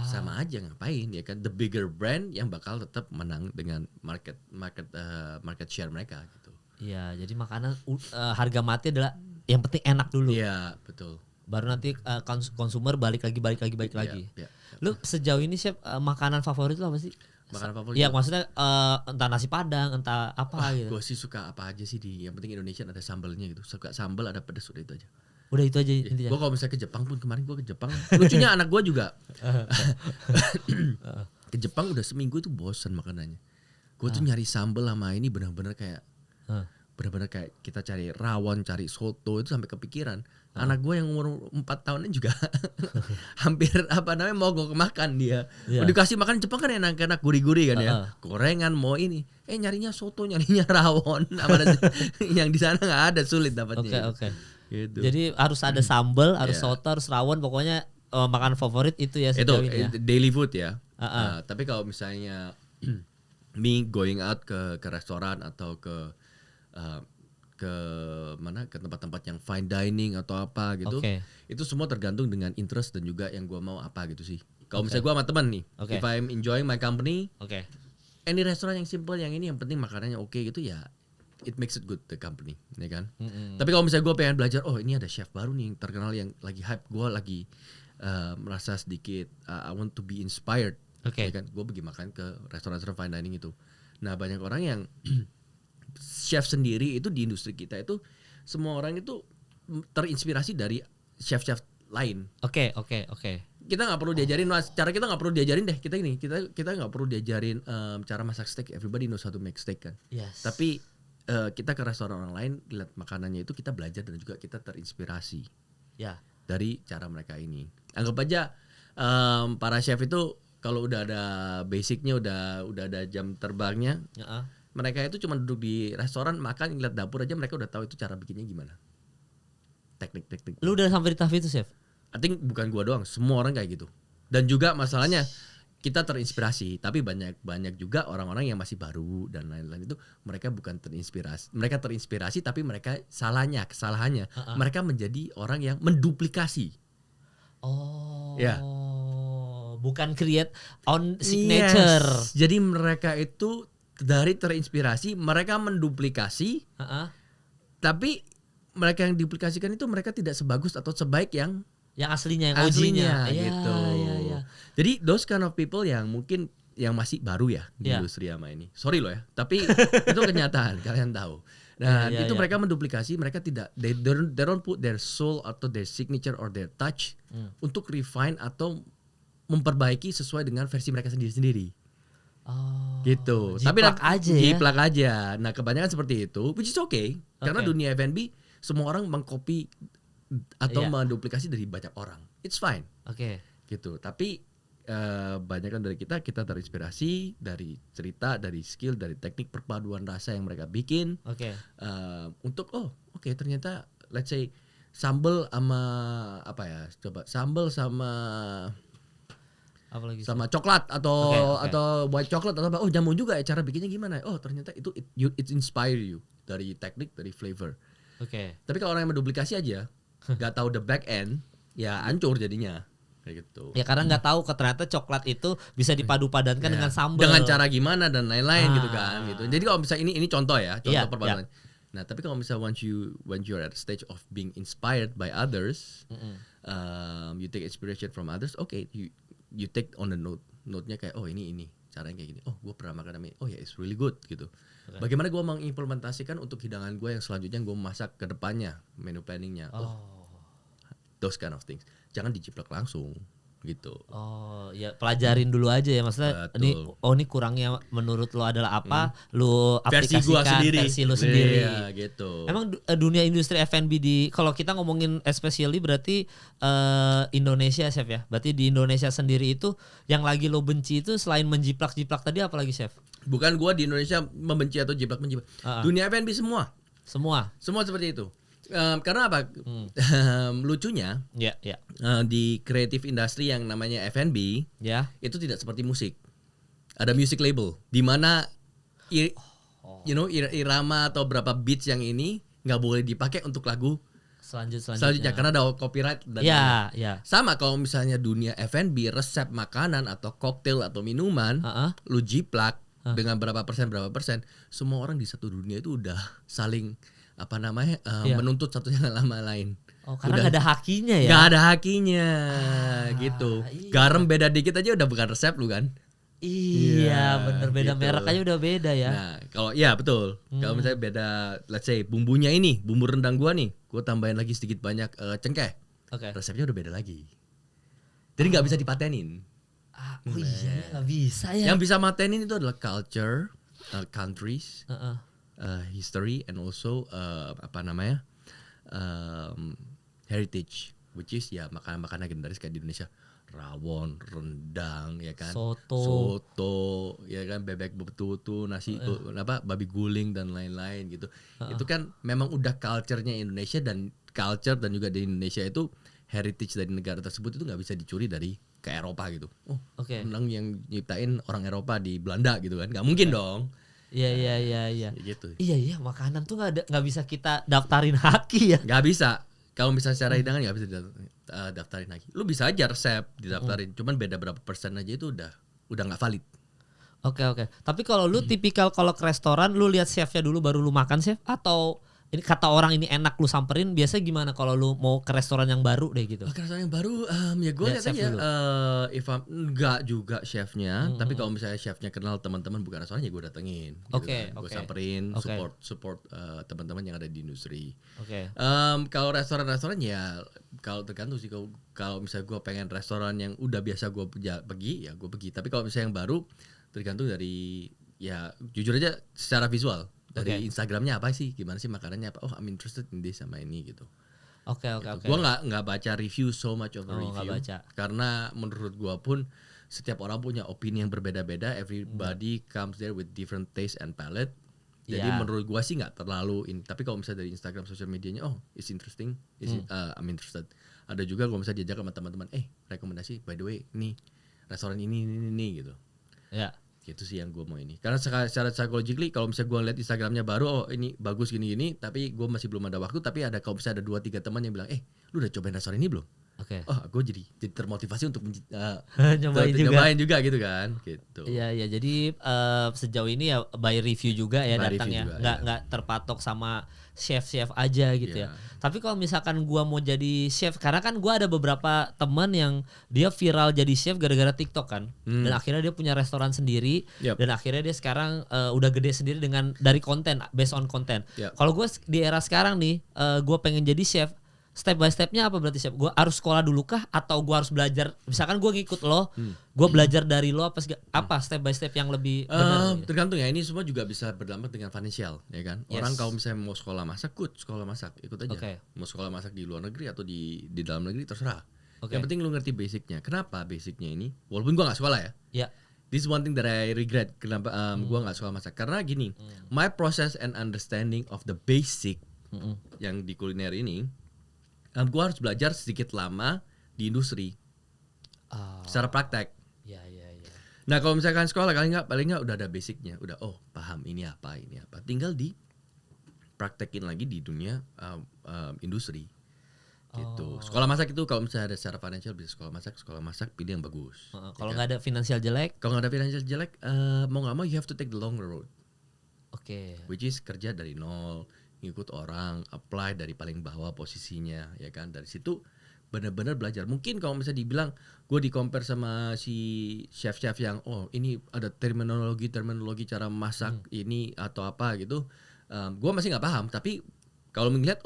sama aja ngapain ya kan. The bigger brand yang bakal tetap menang dengan market share mereka gitu. Iya, jadi makanan harga mati adalah yang penting enak dulu. Iya betul. Baru nanti konsumer balik lagi. Iya. Lu sejauh ini Chef makanan favorit lu apa sih? Makanan favorit Iya, gua? maksudnya entah nasi padang, entah apa gitu. Gue sih suka apa aja sih yang penting Indonesia ada sambalnya gitu. Suka sambal ada pedas udah itu aja. Udah itu aja intinya. Gue kalau misalnya ke Jepang pun kemarin gue ke Jepang, lucunya anak gue juga ke Jepang udah seminggu itu bosan makanannya. Gue tuh nyari sambal sama ini benar-benar kayak kita cari rawon, cari soto itu sampai kepikiran. Anak gue yang umur 4 tahunan juga hampir mau gue makan dia. Iya. Dikasih makan Jepang kan enak-enak gurih-gurih kan ya. Gorengan mau ini. Nyarinya soto, nyarinya rawon. Yang di sana nggak ada, sulit dapatnya. Oke. Gitu. Jadi harus ada sambal, harus Iya. soto, harus rawon, pokoknya makanan favorit itu ya Itu sejauh ini ya. daily food ya. Uh-uh. Tapi kalau misalnya me going out ke restoran atau ke mana, ke tempat-tempat yang fine dining atau apa gitu, Oke. itu semua tergantung dengan interest dan juga yang gua mau apa gitu sih. Kalau misalnya gua sama teman nih, Oke. if I'm enjoying my company, Oke. any restoran yang simple yang ini yang penting makanannya oke gitu ya, it makes it good the company, ya kan. Tapi kalau misalnya gua pengen belajar, oh ini ada chef baru nih yang terkenal yang lagi hype, gua lagi merasa sedikit I want to be inspired, Oke. ya kan. Gua pergi makan ke restoran-restoran fine dining itu. Nah banyak orang yang chef sendiri itu di industri kita itu semua orang itu terinspirasi dari chef-chef lain. Oke. Kita nggak perlu diajarin, cara kita nggak perlu diajarin deh. Kita nggak perlu diajarin cara masak steak. Everybody knows how to make steak kan. Yes. Tapi kita ke restoran orang lain lihat makanannya itu kita belajar dan juga kita terinspirasi Ya. dari cara mereka ini. Anggap aja para chef itu kalau udah ada basicnya, udah ada jam terbangnya. Heeh. Mereka itu cuma duduk di restoran makan, ngeliat dapur aja mereka udah tahu itu cara bikinnya gimana. Teknik. Lu udah sampai di tahap itu, Chef? I think bukan gua doang, semua orang kayak gitu. Dan juga masalahnya kita terinspirasi, tapi banyak juga orang-orang yang masih baru dan lain-lain itu mereka bukan terinspirasi. Mereka terinspirasi tapi mereka kesalahannya mereka menjadi orang yang menduplikasi. Oh. Ya. Bukan create own signature. Yes. Jadi mereka itu dari terinspirasi, mereka menduplikasi, Heeh. tapi mereka yang duplikasikan itu mereka tidak sebagus atau sebaik yang Yang aslinya, yang OG-nya. gitu. Iya. Jadi those kind of people yang mungkin yang masih baru ya di Iya. industri ama ini. Sorry loh ya, tapi itu kenyataan kalian tahu. Dan Iya, itu iya. mereka menduplikasi, mereka tidak they don't put their soul atau their signature or their touch untuk refine atau memperbaiki sesuai dengan versi mereka sendiri-sendiri. Oh. Gitu. Jiplak aja ya. Jiplak aja. Nah, kebanyakan seperti itu, which is okay. Karena Oke. dunia F&B semua orang mengcopy atau Iya. menduplikasi dari banyak orang. It's fine. Oke. Gitu. Tapi banyakan dari kita terinspirasi dari cerita, dari skill, dari teknik perpaduan rasa yang mereka bikin. Oke. Untuk ternyata let's say sambal sama apa ya? Coba sambal sama Apalagi coklat atau Oke. atau white coklat atau apa, jamu juga ya cara bikinnya gimana, ternyata itu it inspire you dari teknik, dari flavor. Oke. Tapi kalau orang yang menduplikasi aja nggak tahu the back end ya hancur jadinya kayak gitu Ya karena nggak tahu ternyata coklat itu bisa dipadu-padankan Ya, dengan sambal. dengan cara gimana dan lain-lain gitu Ah. kan gitu. Jadi kalau misalnya ini contoh ya, contoh Iya, perpaduan. Nah tapi kalau misalnya once you're at the stage of being inspired by others, you take inspiration from others, okay, you take on the note-nya kayak ini caranya kayak gini. Gue pernah makan ini. It's really good gitu. Bagaimana gue mengimplementasikan untuk hidangan gue yang selanjutnya gue masak ke depannya, menu planningnya. Those kind of things. Jangan dijiplak langsung. gitu. Oh ya pelajarin dulu aja ya maksudnya Betul. ini kurangnya menurut lo adalah apa, lu Versi gua aplikasikan sendiri. versi lu sendiri. Iya, gitu. Emang dunia industri F&B kalau kita ngomongin especially berarti Indonesia chef ya. Berarti di Indonesia sendiri itu yang lagi lo benci itu selain menjiplak-jiplak tadi apa lagi chef? Bukan gua di Indonesia membenci atau jiplak-menjiplak. Dunia F&B semua seperti itu. Karena apa? Lucunya Ya, ya. di creative industry yang namanya F&B Ya. itu tidak seperti musik. Ada music label di mana irama atau berapa beats yang ini nggak boleh dipakai untuk lagu selanjutnya karena ada copyright dan ya. sama kalau misalnya dunia F&B resep makanan atau koktail atau minuman lu jiplak dengan berapa persen semua orang di satu dunia itu udah saling menuntut satu sama lain. Oh, karena nggak ada hakinya ya? Nggak ada hakinya, gitu. Iya. Garam beda dikit aja udah bukan resep lu kan? Iya, bener beda gitu. merek aja udah beda ya. Nah, kalau ya betul. Kalau misalnya beda, let's say bumbunya ini, bumbu rendang gua nih, gua tambahin lagi sedikit banyak cengkeh. Oke. Resepnya udah beda lagi. Jadi nggak bisa dipatenin. Iya, nggak bisa ya. Yang bisa matenin itu adalah culture, countries. History and also heritage, which is ya makanan-makanan legendaris kayak di Indonesia, rawon, rendang, ya kan, soto, ya kan, bebek betutu, nasi, babi guling dan lain-lain gitu. Itu kan memang udah culture-nya Indonesia dan juga di Indonesia itu heritage dari negara tersebut itu nggak bisa dicuri dari ke Eropa gitu. Rendang yang nyiptain orang Eropa di Belanda gitu kan, nggak mungkin dong. Iya. Gitu. Iya, makanan tuh nggak bisa kita daftarin haki ya. Nggak bisa. Kalau misalnya secara hidangan nggak bisa daftarin lagi. Lu bisa aja resep didaftarin, cuman beda berapa persen aja itu udah nggak valid. Oke. Tapi kalau lu tipikal kalau ke restoran lu lihat chefnya dulu baru lu makan chef atau ini kata orang ini enak lu samperin, biasa gimana kalau lu mau ke restoran yang baru deh gitu? Ke restoran yang baru ya gue lihat aja nggak juga chefnya, tapi kalau misalnya chefnya kenal teman-teman bukan restoran ya gue datengin gitu kan. Gue samperin support teman-teman yang ada di industri. Kalau restoran ya kalau tergantung sih, kalau misalnya gue pengen restoran yang udah biasa gue pergi ya gue pergi, tapi kalau misalnya yang baru tergantung dari ya jujur aja secara visual. Dari Instagramnya apa sih, gimana sih makanannya apa? Oh, I'm interested in this sama ini gitu. Oke. Gue nggak baca review so much of a review, karena menurut gue pun setiap orang punya opini yang berbeda-beda. Everybody comes there with different taste and palate. Jadi menurut gue sih nggak terlalu ini. Tapi kalau misalnya dari Instagram sosial medianya, it's interesting, I'm interested. Ada juga kalau misalnya diajak sama teman-teman, rekomendasi by the way, nih restoran ini gitu. Ya. Gitu sih yang gue mau ini. Karena secara psychologically kalau misalnya gue lihat Instagramnya baru, ini bagus gini-gini, tapi gue masih belum ada waktu. Tapi kalau misalnya ada 2-3 teman yang bilang, lu udah cobain restoran ini belum? Gue jadi termotivasi untuk nyobain juga gitu kan. Gitu. Iya. Jadi sejauh ini ya by review juga ya datangnya, nggak terpatok sama chef aja gitu ya. Tapi kalau misalkan gua mau jadi chef, karena kan gua ada beberapa teman yang dia viral jadi chef gara-gara TikTok kan, dan akhirnya dia punya restoran sendiri, dan akhirnya dia sekarang udah gede sendiri dari konten, based on konten. Kalau gua di era sekarang nih, gua pengen jadi chef. Step by stepnya apa berarti chef? Gue harus sekolah dulu kah atau gue harus belajar? Misalkan gue ngikut lo, gue belajar dari lo apa step by step yang lebih benar? Tergantung ya. Ini semua juga bisa berdampak dengan financial, ya kan? Orang kalau misalnya mau sekolah masak, sekolah masak, ikut aja. Mau sekolah masak di luar negeri atau di dalam negeri terserah. Yang penting lu ngerti basicnya. Kenapa basicnya ini? Walaupun gue nggak sekolah ya. This is one thing that I regret. Kenapa gue nggak sekolah masak? Karena gini, my process and understanding of the basic yang di kuliner ini. Gue harus belajar sedikit lama di industri secara praktek. Iya. Nah kalau misalkan sekolah paling nggak udah ada basicnya, udah paham ini apa, tinggal di praktekin lagi di dunia industri. Gitu. Sekolah masak itu kalau misalnya ada secara financial bisa sekolah masak pilih yang bagus. Kalau nggak ada financial jelek? Kalau nggak ada financial jelek, mau nggak mau you have to take the long road. Which is kerja dari nol. Ngikut orang, apply dari paling bawah posisinya, ya kan. Dari situ benar-benar belajar. Mungkin kalau misalnya dibilang gue di compare sama si chef-chef yang ini ada terminologi cara masak ini atau apa gitu, gue masih nggak paham. Tapi kalau melihat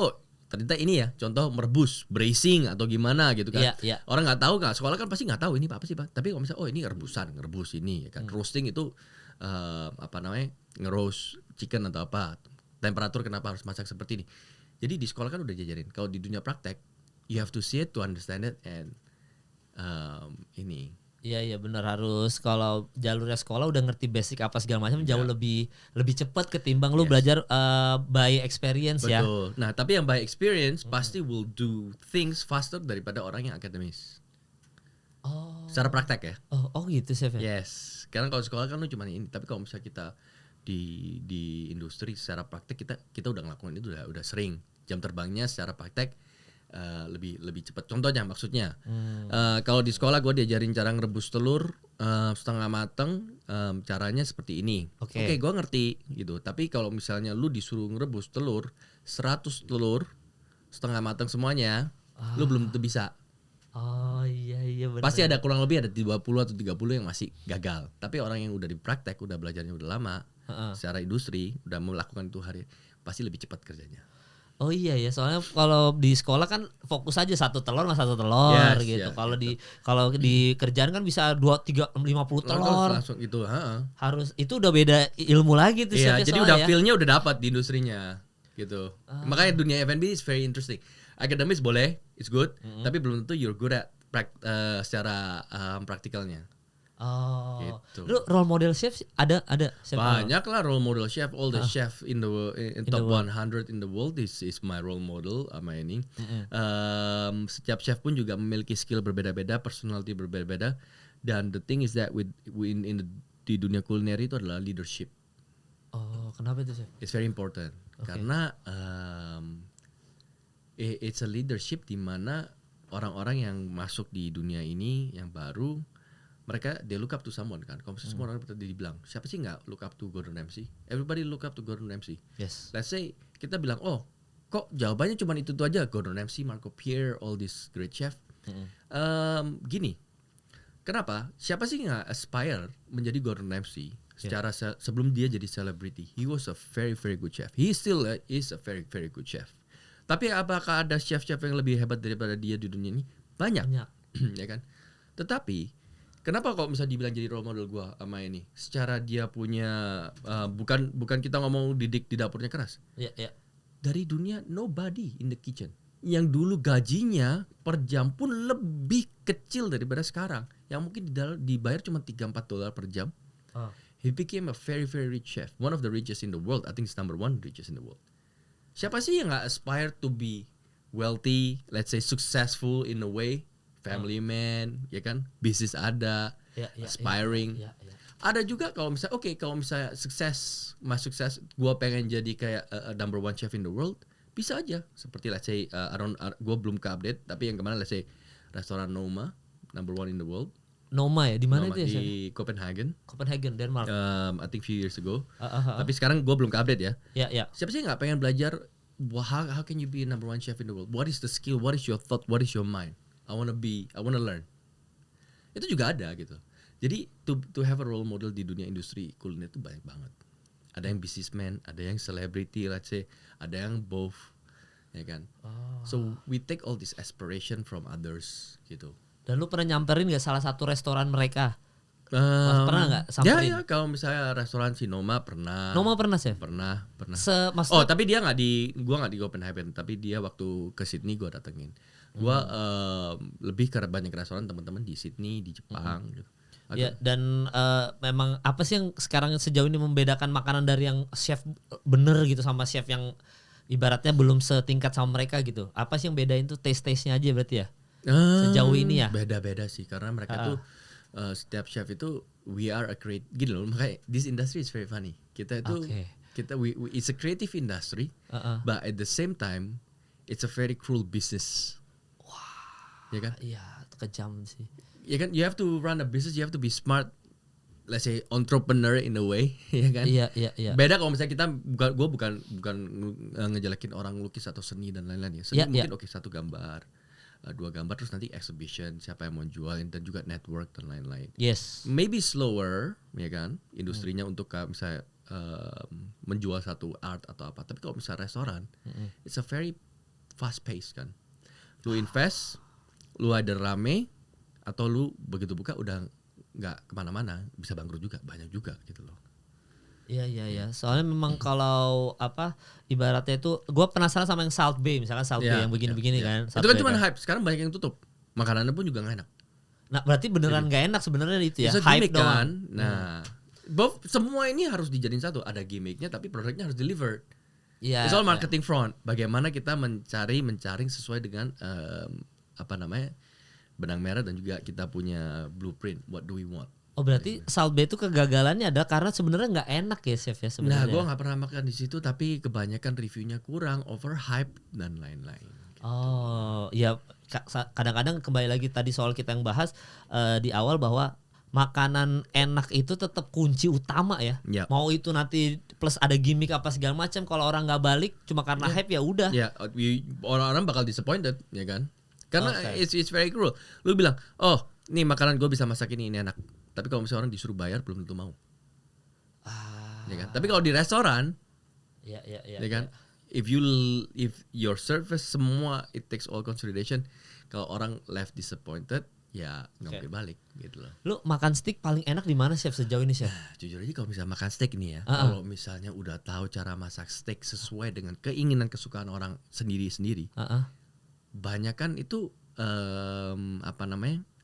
ternyata ini ya contoh merebus, braising atau gimana gitu kan. Iya, iya. Orang nggak tahu kan, sekolah kan pasti nggak tahu ini apa sih Pak. Tapi kalau misalnya ini ngerebus ini ya kan. Roasting itu apa namanya? Nge-roast chicken atau apa. Temperatur kenapa harus masak seperti ini. Jadi di sekolah kan udah diajarin. Kalau di dunia praktek, you have to see it to understand it and ini. Iya benar, harus kalau jalurnya sekolah udah ngerti basic apa segala macam jauh lebih cepat ketimbang lu belajar by experience ya. Betul. Nah, tapi yang by experience pasti will do things faster daripada orang yang akademis. Oh. Secara praktek ya. Oh gitu Chef ya. Yes. Karena kalau sekolah kan lu cuma ini, tapi kalau misalnya kita di industri secara praktek kita udah ngelakuin itu udah sering. Jam terbangnya secara praktek lebih cepat. Contohnya maksudnya kalau di sekolah gue diajarin cara ngerebus telur setengah mateng, caranya seperti ini. Oke, gue ngerti gitu. Tapi kalau misalnya lu disuruh ngerebus telur 100 telur setengah mateng semuanya, lu belum tentu bisa. Oh iya benar. Pasti ada kurang lebih ada 20 atau 30 yang masih gagal. Tapi orang yang udah di praktek, udah belajarnya udah lama, secara industri, udah melakukan itu pasti lebih cepat kerjanya. Oh iya ya, soalnya kalau di sekolah kan fokus aja satu telur gitu. Kalau di kerjaan kan bisa 2, 3, 50 telur. Langsung gitu, Harus itu udah beda ilmu lagi tuh. Iya, jadi udah feel-nya udah dapat di industrinya gitu. Makanya dunia F&B is very interesting. Akademis boleh, it's good, tapi belum tentu you're good at secara praktikalnya. Oh, gitu. Lu role model chef ada chef banyak lah role model chef, all the chef in top 100 in the world is my role model sama ini. Setiap chef pun juga memiliki skill berbeda-beda, personality berbeda-beda, dan the thing is that di dunia kuliner itu adalah leadership. Oh, kenapa itu chef? It's very important karena it's a leadership di mana orang-orang yang masuk di dunia ini yang baru, mereka they look up to someone kan. Kalau semua orang tadi dibilang, siapa sih nggak look up to Gordon Ramsay? Everybody look up to Gordon Ramsay. Yes. Let's say kita bilang, oh kok jawabannya cuma itu aja, Gordon Ramsay, Marco Pierre, all these great chef. Gini, kenapa? Siapa sih nggak aspire menjadi Gordon Ramsay? Secara sebelum dia jadi celebrity, he was a very very good chef. He still is a very very good chef. Tapi apakah ada chef-chef yang lebih hebat daripada dia di dunia ini? Banyak. Ya kan? Tetapi kenapa kalau misalnya dibilang jadi role model gue sama ini? Secara dia punya bukan kita ngomong didik di dapurnya keras. Dari dunia nobody in the kitchen. Yang dulu gajinya per jam pun lebih kecil daripada sekarang. Yang mungkin dibayar cuma $3-4 per jam. He became a very very rich chef. One of the richest in the world. I think it's number 1 richest in the world. Siapa sih yang gak aspire to be wealthy, let's say successful in a way, family man, ya kan, bisnis ada, aspiring. Ada juga kalau misalnya, kalau misalnya sukses, gue pengen jadi kayak number 1 chef in the world, bisa aja. Seperti let's say, gue belum ke update, tapi yang kemana let's say restoran Noma, number 1 in the world. Noma ya, di mana itu ya? Di Copenhagen, Denmark. I think few years ago. Tapi sekarang gue belum ke update ya. Siapa sih nggak pengen belajar? How can you be a number 1 chef in the world? What is the skill? What is your thought? What is your mind? I wanna learn. Itu juga ada gitu. Jadi to have a role model di dunia industri kuliner itu banyak banget. Ada yang businessman, ada yang celebrity, let's say, ada yang both, ya kan. So we take all this aspiration from others gitu. Dan lu pernah nyamperin gak salah satu restoran mereka? Pernah gak samperin? Ya kalau misalnya restoran si Noma pernah. Noma pernah sih? Pernah. Tapi dia gua nggak di Copenhagen, tapi dia waktu ke Sydney gua datengin. Gua lebih ke banyak restoran teman-teman di Sydney, di Jepang gitu. Ya, dan memang apa sih yang sekarang sejauh ini membedakan makanan dari yang chef bener gitu sama chef yang ibaratnya belum setingkat sama mereka gitu? Apa sih yang bedain tuh taste-nya aja berarti ya? Sejauh ini ya? Beda-beda sih karena mereka tuh setiap chef itu we are a creative gini loh, makanya this industry is very funny. Kita itu it's a creative industry, but at the same time it's a very cruel business. Ya kan? Iya, kejam sih. Ya kan, you have to run a business, you have to be smart, let's say entrepreneur in a way, ya kan? Iya. Beda kalau misalnya kita gue bukan ngejelekin orang lukis atau seni dan lain-lain ya. Seni mungkin satu gambar, 2 gambar terus nanti exhibition, siapa yang mau jualin dan juga network dan lain-lain. Yes. Maybe slower, ya kan? Industrinya untuk misalnya menjual satu art atau apa. Tapi kalau misalnya restoran, it's a very fast pace kan. Lu invest, lu ada rame, atau lu begitu buka udah nggak kemana-mana, bisa bangkrut juga, banyak juga gitu loh. Iya. Soalnya memang kalau apa ibaratnya itu gue penasaran sama yang Salt Bay misalkan Salt Bay yang begini-begini kan. Itu kan cuma hype. Sekarang banyak yang tutup. Makanannya pun juga nggak enak. Nah berarti beneran nggak enak sebenarnya itu ya. Bisa Hype gimmick kan. Nah, semua ini harus dijadiin satu. Ada gimmicknya tapi produknya harus delivered. Iya. It's all marketing front. Bagaimana kita mencari sesuai dengan benang merah dan juga kita punya blueprint. What do we want? Oh berarti Salt Bay itu kegagalannya adalah karena sebenarnya nggak enak ya chef ya sebenarnya. Nah, gue nggak pernah makan di situ, tapi kebanyakan reviewnya kurang, overhype dan lain-lain. Oh, ya kadang-kadang kembali lagi tadi soal kita yang bahas di awal bahwa makanan enak itu tetap kunci utama ya. Yep. Mau itu nanti plus ada gimmick apa segala macam, kalau orang nggak balik cuma karena hype ya udah. Ya, orang-orang bakal disappointed, ya kan? Karena it's very cruel. Lu bilang, oh, nih makanan gue bisa masak ini enak. Tapi kalau misalnya orang disuruh bayar belum tentu mau. Ya kan? Tapi kalau di restoran, ya kan? If your service semua it takes all consideration, kalau orang left disappointed, ya nggak mungkin balik gitu loh. Lu makan steak paling enak di mana chef sejauh ini chef? Jujur aja kalau misalnya makan steak nih ya, kalau misalnya udah tahu cara masak steak sesuai dengan keinginan kesukaan orang sendiri-sendiri, banyak kan itu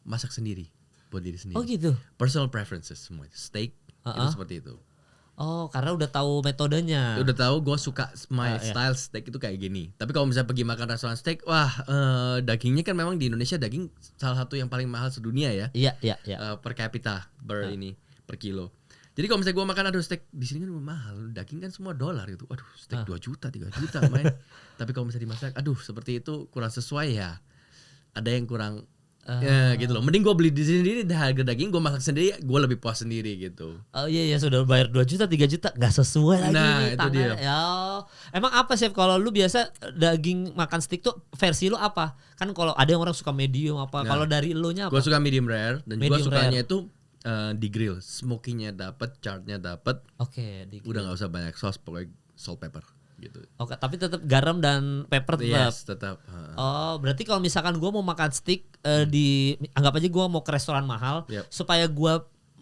masak sendiri. Buat diri sendiri. Oh gitu. Personal preferences semua. Steak itu seperti itu. Oh, karena udah tahu metodenya. Udah tahu gue suka style steak itu kayak gini. Tapi kalau misalnya pergi makan restoran steak, dagingnya kan memang di Indonesia daging salah satu yang paling mahal sedunia ya. Iya. Per kapita per kilo. Jadi kalau misalnya gue makan steak di sini kan mahal, daging kan semua dolar gitu. Aduh, steak 2 juta, 3 juta main. Tapi kalau misalnya dimasak, seperti itu kurang sesuai ya. Ada yang kurang ya gitu loh. Mending gue beli di sini harga daging, gue masak sendiri, gue lebih puas sendiri gitu. Oh iya sudah bayar 2 juta 3 juta nggak sesuai lagi nah, nih itu dia. Ya. Emang apa chef kalau lu biasa daging makan steak tuh versi lu apa? Kan kalau ada yang orang suka medium apa, kalau dari elunya apa? Gue suka medium rare dan medium gue sukanya rare. itu di grill, smokinya dapat, charnya dapat. Oke, udah nggak usah banyak sauce, pokoknya salt pepper gitu. Oke, tapi tetap garam dan pepper tetap. Yes, tetap. Oh, berarti kalau misalkan gue mau makan steak anggap aja gue mau ke restoran mahal, supaya gue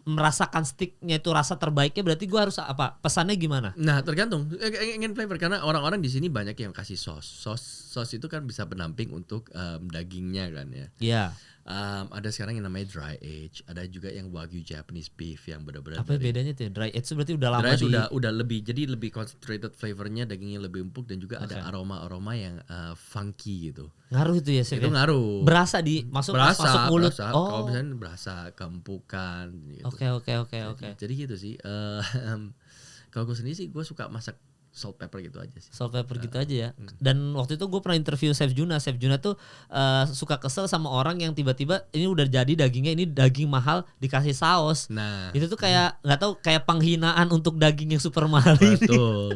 merasakan steaknya itu rasa terbaiknya, berarti gue harus apa? Pesannya gimana? Nah, tergantung. Ingin flavor karena orang-orang di sini banyak yang kasih sauce itu kan bisa pendamping untuk dagingnya kan ya. Iya. Ada sekarang yang namanya dry age, ada juga yang wagyu Japanese beef yang benar-benar. Apa bedanya tuh? Dry age itu berarti udah lama udah lebih concentrated flavornya, dagingnya lebih empuk dan juga ada aroma yang funky gitu. Ngaruh itu ya chef? Itu ngaruh. Berasa masuk mulut. Berasa. Kalau misalnya berasa keempukan gitu. Oke. Jadi gitu sih. Kalau gue sendiri sih gue suka masak salt pepper gitu aja sih. Salt pepper gitu aja ya. Dan waktu itu gue pernah interview Chef Juna. Chef Juna tuh suka kesel sama orang yang tiba-tiba ini udah jadi dagingnya, ini daging mahal dikasih saus. Nah, itu tuh kayak nggak tahu, kayak penghinaan untuk daging yang super mahal ini.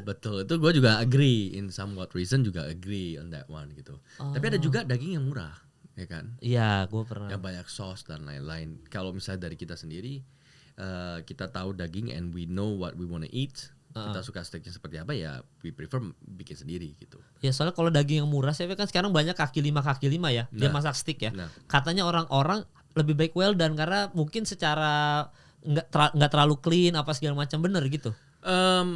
Betul. Itu gue juga agree, in somewhat reason juga agree on that one gitu. Tapi ada juga daging yang murah, ya kan? Iya, gue pernah. Yang banyak sauce dan lain-lain. Kalau misalnya dari kita sendiri, kita tahu daging and we know what we wanna eat. Kita suka steaknya seperti apa ya, we prefer bikin sendiri gitu. Ya soalnya kalau daging yang murah, saya kan sekarang banyak kaki lima ya, dia masak steak ya. Katanya orang-orang lebih baik well done karena mungkin secara nggak terlalu clean apa segala macam, bener gitu.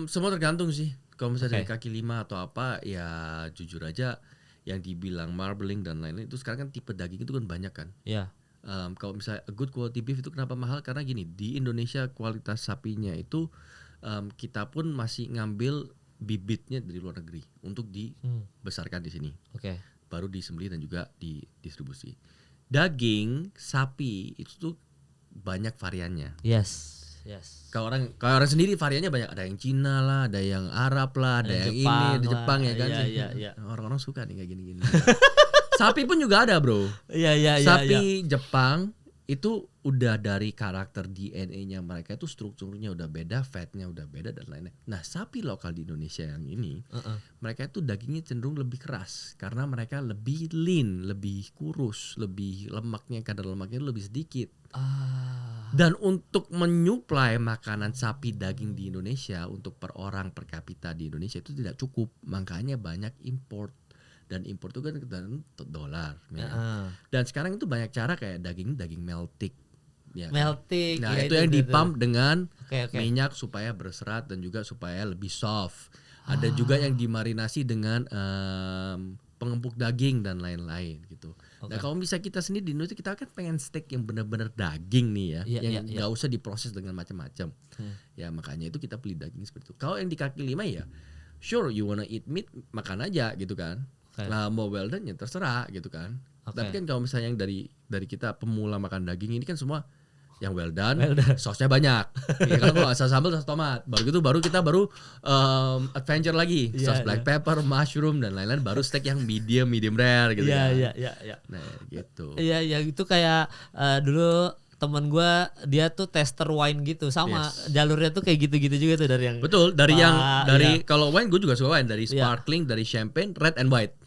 Semua tergantung sih. Kalau misalnya dari kaki lima atau apa, ya jujur aja yang dibilang marbling dan lain-lain itu sekarang kan tipe daging itu kan banyak kan. Iya. Kalau misalnya good quality beef itu kenapa mahal? Karena gini, di Indonesia kualitas sapinya itu kita pun masih ngambil bibitnya dari luar negeri untuk dibesarkan di sini. Baru disembelih dan juga didistribusi. Daging sapi itu tuh banyak variannya. Yes. Kalau orang sendiri variannya banyak, ada yang Cina lah, ada yang Arab lah, ada yang Jepang ini, ada Jepang ya kan. Iya. Orang-orang suka nih kayak gini-gini. Sapi pun juga ada, bro. Iya. Sapi Jepang itu udah dari karakter DNA-nya mereka itu strukturnya udah beda, fatnya udah beda dan lainnya. Nah, sapi lokal di Indonesia yang ini, mereka itu dagingnya cenderung lebih keras karena mereka lebih lean, lebih kurus, lebih kadar lemaknya lebih sedikit. Dan untuk menyuplai makanan sapi daging di Indonesia untuk per orang per kapita di Indonesia itu tidak cukup, makanya banyak import. dan impor itu kan dolar. Ya. Heeh. Dan sekarang itu banyak cara kayak daging melting. Ya, kan? Melting. Nah, ya, itu yang dipump dengan Oke. minyak supaya berserat dan juga supaya lebih soft. Ada juga yang dimarinasi dengan pengempuk daging dan lain-lain gitu. Nah, kalau bisa kita sendiri di Indonesia kita kan pengen steak yang benar-benar daging nih ya, yang nggak usah diproses dengan macam-macam. Ya makanya itu kita beli daging seperti itu. Kalau yang di kaki lima ya, sure you wanna eat meat makan aja gitu kan. Lah mau well done ya terserah gitu kan. Tapi kan kalau misalnya yang dari kita pemula makan daging ini kan semua yang well done. Sausnya banyak. Ya kan kalau asal sambal, saus tomat. Baru kita adventure lagi, saus black pepper, mushroom dan lain-lain. Baru steak yang medium rare gitu kan. Iya. Nah gitu. Iya itu kayak dulu temen gue dia tuh tester wine gitu sama jalurnya tuh kayak gitu-gitu juga tuh dari yang betul dari kalau wine gue juga suka wine dari sparkling, dari champagne, red and white.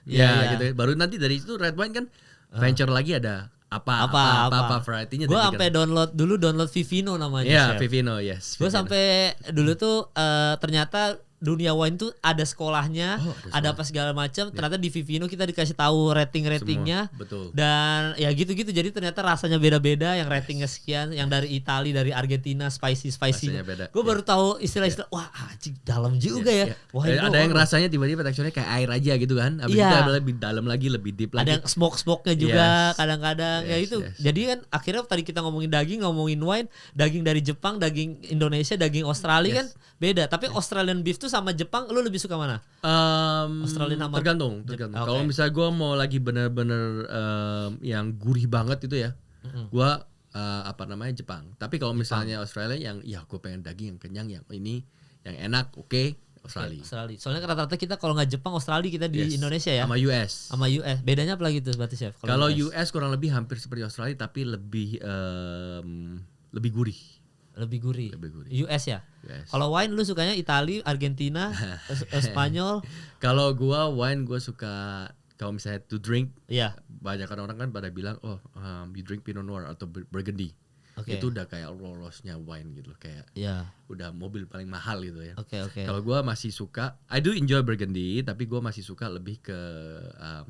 Gitu. Baru nanti dari itu red wine kan venture lagi ada apa variety-nya. Gue sampai download Vivino namanya. Iya, Vivino, yes. Gue sampai dulu tuh ternyata dunia wine tuh ada sekolahnya, ada apa segala macam. Ternyata di Vivino kita dikasih tahu ratingnya. Betul. Dan ya gitu-gitu. Jadi ternyata rasanya beda-beda. Yang ratingnya sekian, yang dari Italia, dari Argentina, spicy. Gue baru tahu istilah-istilah. Wah, dalam juga ya. Wah, ada yang rasanya tiba-tiba teksturnya kayak air aja gitu kan. Habis itu lebih dalam lagi, lebih deep lagi. Ada yang smoke-nya juga kadang-kadang. Ya itu. Jadi kan akhirnya tadi kita ngomongin daging, ngomongin wine, daging dari Jepang, daging Indonesia, daging Australia kan beda. Tapi Australian beef tuh sama Jepang, lu lebih suka mana? Australia sama tergantung. Kalau misalnya gue mau lagi bener-bener yang gurih banget itu ya, gue Jepang. Tapi kalau misalnya Australia yang gue pengen daging yang kenyang, yang ini yang enak, Australia. Soalnya rata-rata kita kalau nggak Jepang, Australia kita di Indonesia ya. Sama US. Bedanya apa lagi tuh berarti chef? Kalau US kurang lebih hampir seperti Australia tapi lebih gurih. Lebih gurih. US ya. Kalau wine lu sukanya Italia, Argentina, Spanyol. Kalau gua wine gua suka kalau misalnya to drink. Iya. Banyak orang kan pada bilang you drink Pinot Noir atau Burgundy. Itu udah kayak Rolls-Royce-nya wine gitu loh, kayak udah mobil paling mahal gitu ya. Kalau gua masih suka, I do enjoy Burgundy, tapi gua masih suka lebih ke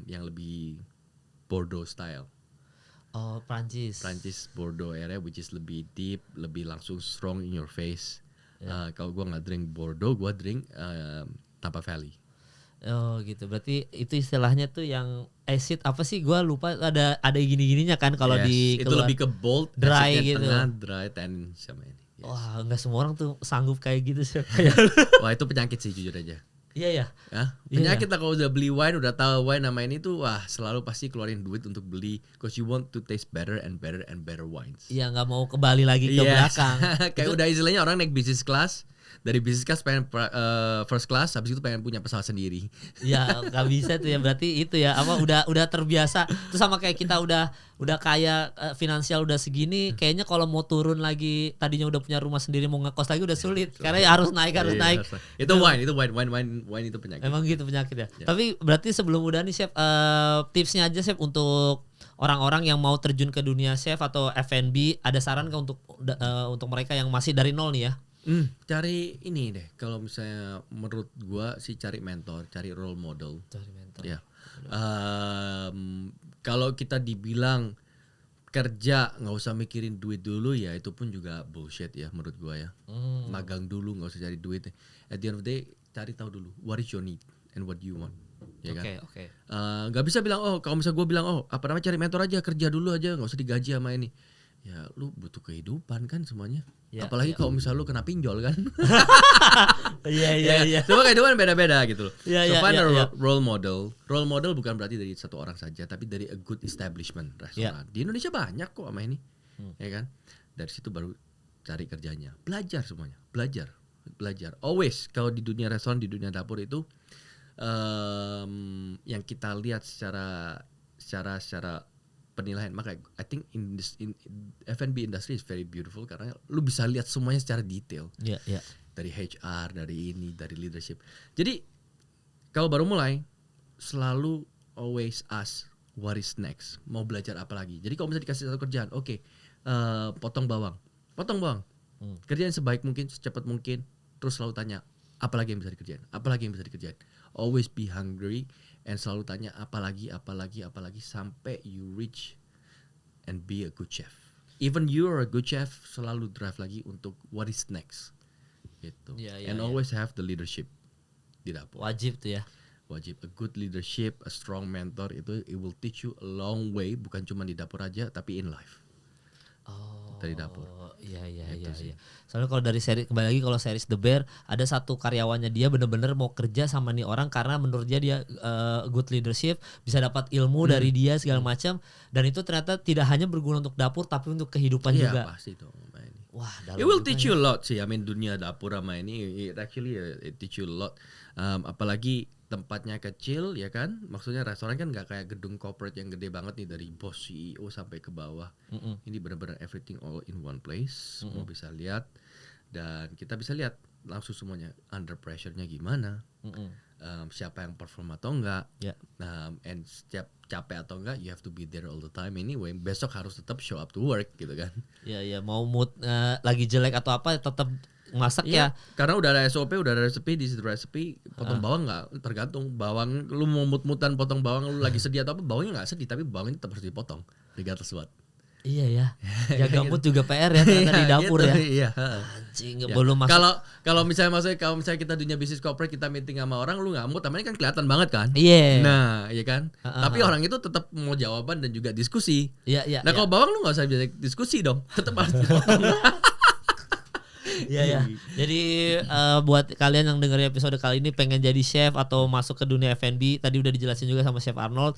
yang lebih Bordeaux style. Oh, Prancis Bordeaux area which is lebih deep, lebih langsung strong in your face. Kalau gue nggak drink Bordeaux, gue drink Napa Valley. Oh gitu, berarti itu istilahnya tuh yang acid apa sih? Gue lupa ada gini-gininya kan kalau di itu lebih ke bold, dry gitu. Dry tannin sama ini. Wah, nggak semua orang tuh sanggup kayak gitu sih. Wah itu penyakit sih jujur aja. Iya. Penyakit lah kalau udah beli wine, udah tahu wine nama ini tuh selalu pasti keluarin duit untuk beli, because you want to taste better and better wines. Iya, nggak mau kembali lagi ke belakang. Kayak udah istilahnya orang naik business class, dari business class pengen first class, habis itu pengen punya pesawat sendiri. Iya, nggak bisa tuh ya, berarti itu ya udah terbiasa. Terus sama kayak kita udah kaya, finansial udah segini, kayaknya kalau mau turun lagi, tadinya udah punya rumah sendiri mau ngekos lagi udah sulit karena harus naik. Itu wine itu penyakit. Emang gitu penyakit ya. Tapi berarti sebelum udah nih chef, tipsnya aja chef untuk orang-orang yang mau terjun ke dunia chef atau F&B, ada saran nggak untuk mereka yang masih dari nol nih ya? Cari ini deh, kalau misalnya menurut gua sih cari mentor, cari role model. Ya. Kalau kita dibilang kerja nggak usah mikirin duit dulu ya, itu pun juga bullshit ya menurut gua ya. Magang dulu nggak usah cari duit. At the end of the day cari tahu dulu what is your need and what do you want. Ya kan? Nggak bisa bilang kalau misalnya gua bilang cari mentor aja, kerja dulu aja, nggak usah digaji sama ini. Ya lu butuh kehidupan kan semuanya. Apalagi kalau misalnya lu kena pinjol kan. Iya. Semua kehidupan beda-beda gitu loh. Find a role model. Role model bukan berarti dari satu orang saja, tapi dari a good establishment restoran. Di Indonesia banyak kok sama ini. Ya kan? Dari situ baru cari kerjanya. Belajar semuanya. Belajar. Always kalau di dunia restoran, di dunia dapur itu yang kita lihat secara penilaian, maka I think in F&B industry is very beautiful karena lu bisa lihat semuanya secara detail. Dari HR, dari ini, dari leadership. Jadi kalau baru mulai selalu always ask what is next, mau belajar apa lagi. Jadi kalau misalnya dikasih satu kerjaan, potong bawang. Kerjain sebaik mungkin, secepat mungkin, terus selalu tanya apa lagi yang bisa dikerjain. Always be hungry and selalu tanya apalagi sampai you reach and be a good chef. Even you are a good chef, selalu drive lagi untuk what is next gitu. And always have the leadership di dapur. Wajib tuh ya. Wajib, a good leadership, a strong mentor, itu it will teach you a long way, bukan cuma di dapur aja tapi in life. Dari dapur. Iya. Soalnya kalau dari seri kembali lagi kalau series The Bear, ada satu karyawannya dia bener-bener mau kerja sama nih orang karena menurut dia good leadership, bisa dapat ilmu dari dia segala macam, dan itu ternyata tidak hanya berguna untuk dapur tapi untuk kehidupan juga. Iya pasti dong. Wah, it will teach you a lot sih. I mean dunia dapur sama ini it actually it teach you a lot. Apalagi tempatnya kecil ya kan. Maksudnya restoran kan nggak kayak gedung corporate yang gede banget nih dari bos CEO sampai ke bawah. Ini benar-benar everything all in one place. Semua bisa lihat dan kita bisa lihat langsung semuanya under pressure-nya gimana. Siapa yang perform atau enggak. And setiap capek atau enggak, you have to be there all the time anyway. Besok harus tetap show up to work gitu kan. Iya, mau mood lagi jelek atau apa tetap masak ya. Karena udah ada SOP, udah ada resepi, di situ resepi. Potong bawang nggak tergantung. Bawang lu mau mut-mutan potong bawang, lu lagi sedih atau apa, bawangnya nggak sedih tapi bawangnya tetap harus dipotong. Regardless what. Iya ya. Jaga mood juga PR ya ternyata di dapur gitu, ya. Iya. Anjing belum masuk. Kalau misalnya kita dunia bisnis corporate, kita meeting sama orang, lu nggak mood, namanya kan kelihatan banget kan. Iya. Nah, iya kan. Tapi orang itu tetap mau jawaban dan juga diskusi. Iya. Nah kalau bawang lu nggak usah diskusi dong, tetap harus dipotong. Iya. Jadi buat kalian yang dengerin episode kali ini pengen jadi chef atau masuk ke dunia F&B, tadi udah dijelasin juga sama Chef Arnold,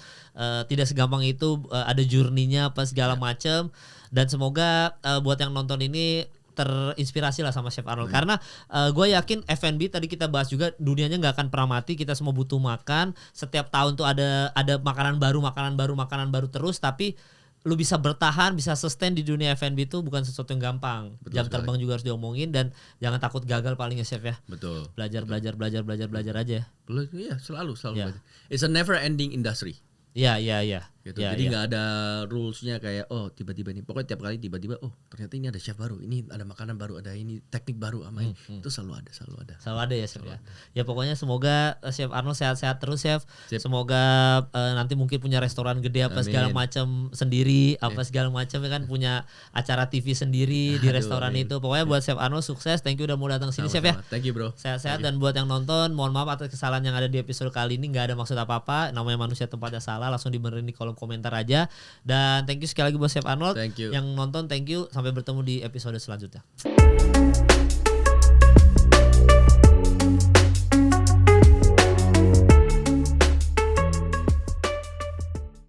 tidak segampang itu, ada journey-nya apa segala macam, dan semoga buat yang nonton ini terinspirasi lah sama Chef Arnold. Karena gue yakin F&B tadi kita bahas juga dunianya nggak akan pernah mati, kita semua butuh makan, setiap tahun tuh ada makanan baru terus, tapi lu bisa bertahan, bisa sustain di dunia F&B itu bukan sesuatu yang gampang. Betul Jam sekali. terbang juga harus diomongin dan jangan takut gagal paling ya Chef ya. Betul. Belajar aja. Iya, selalu Ya. belajar. It's a never ending industry. Iya. Gitu. Jadi nggak ada rulesnya kayak tiba-tiba nih, pokoknya tiap kali tiba-tiba ternyata ini ada chef baru, ini ada makanan baru, ada ini teknik baru sama ini. Itu selalu ada. Selalu ada ya Chef ya. Ya pokoknya semoga Chef Arnold sehat-sehat terus Chef. Sip. Semoga nanti mungkin punya restoran gede apa segala macam sendiri, apa segala macam ya kan, punya acara TV sendiri di restoran itu. Pokoknya buat Chef Arnold sukses. Thank you udah mau datang sini Chef ya. Thank you bro. Sehat-sehat, dan buat yang nonton mohon maaf atas kesalahan yang ada di episode kali ini, nggak ada maksud apa-apa, namanya manusia tempatnya salah, langsung dibenerin di kolom komentar aja. Dan thank you sekali lagi buat Chef Arnold. Thank you. Yang nonton thank you, sampai bertemu di episode selanjutnya.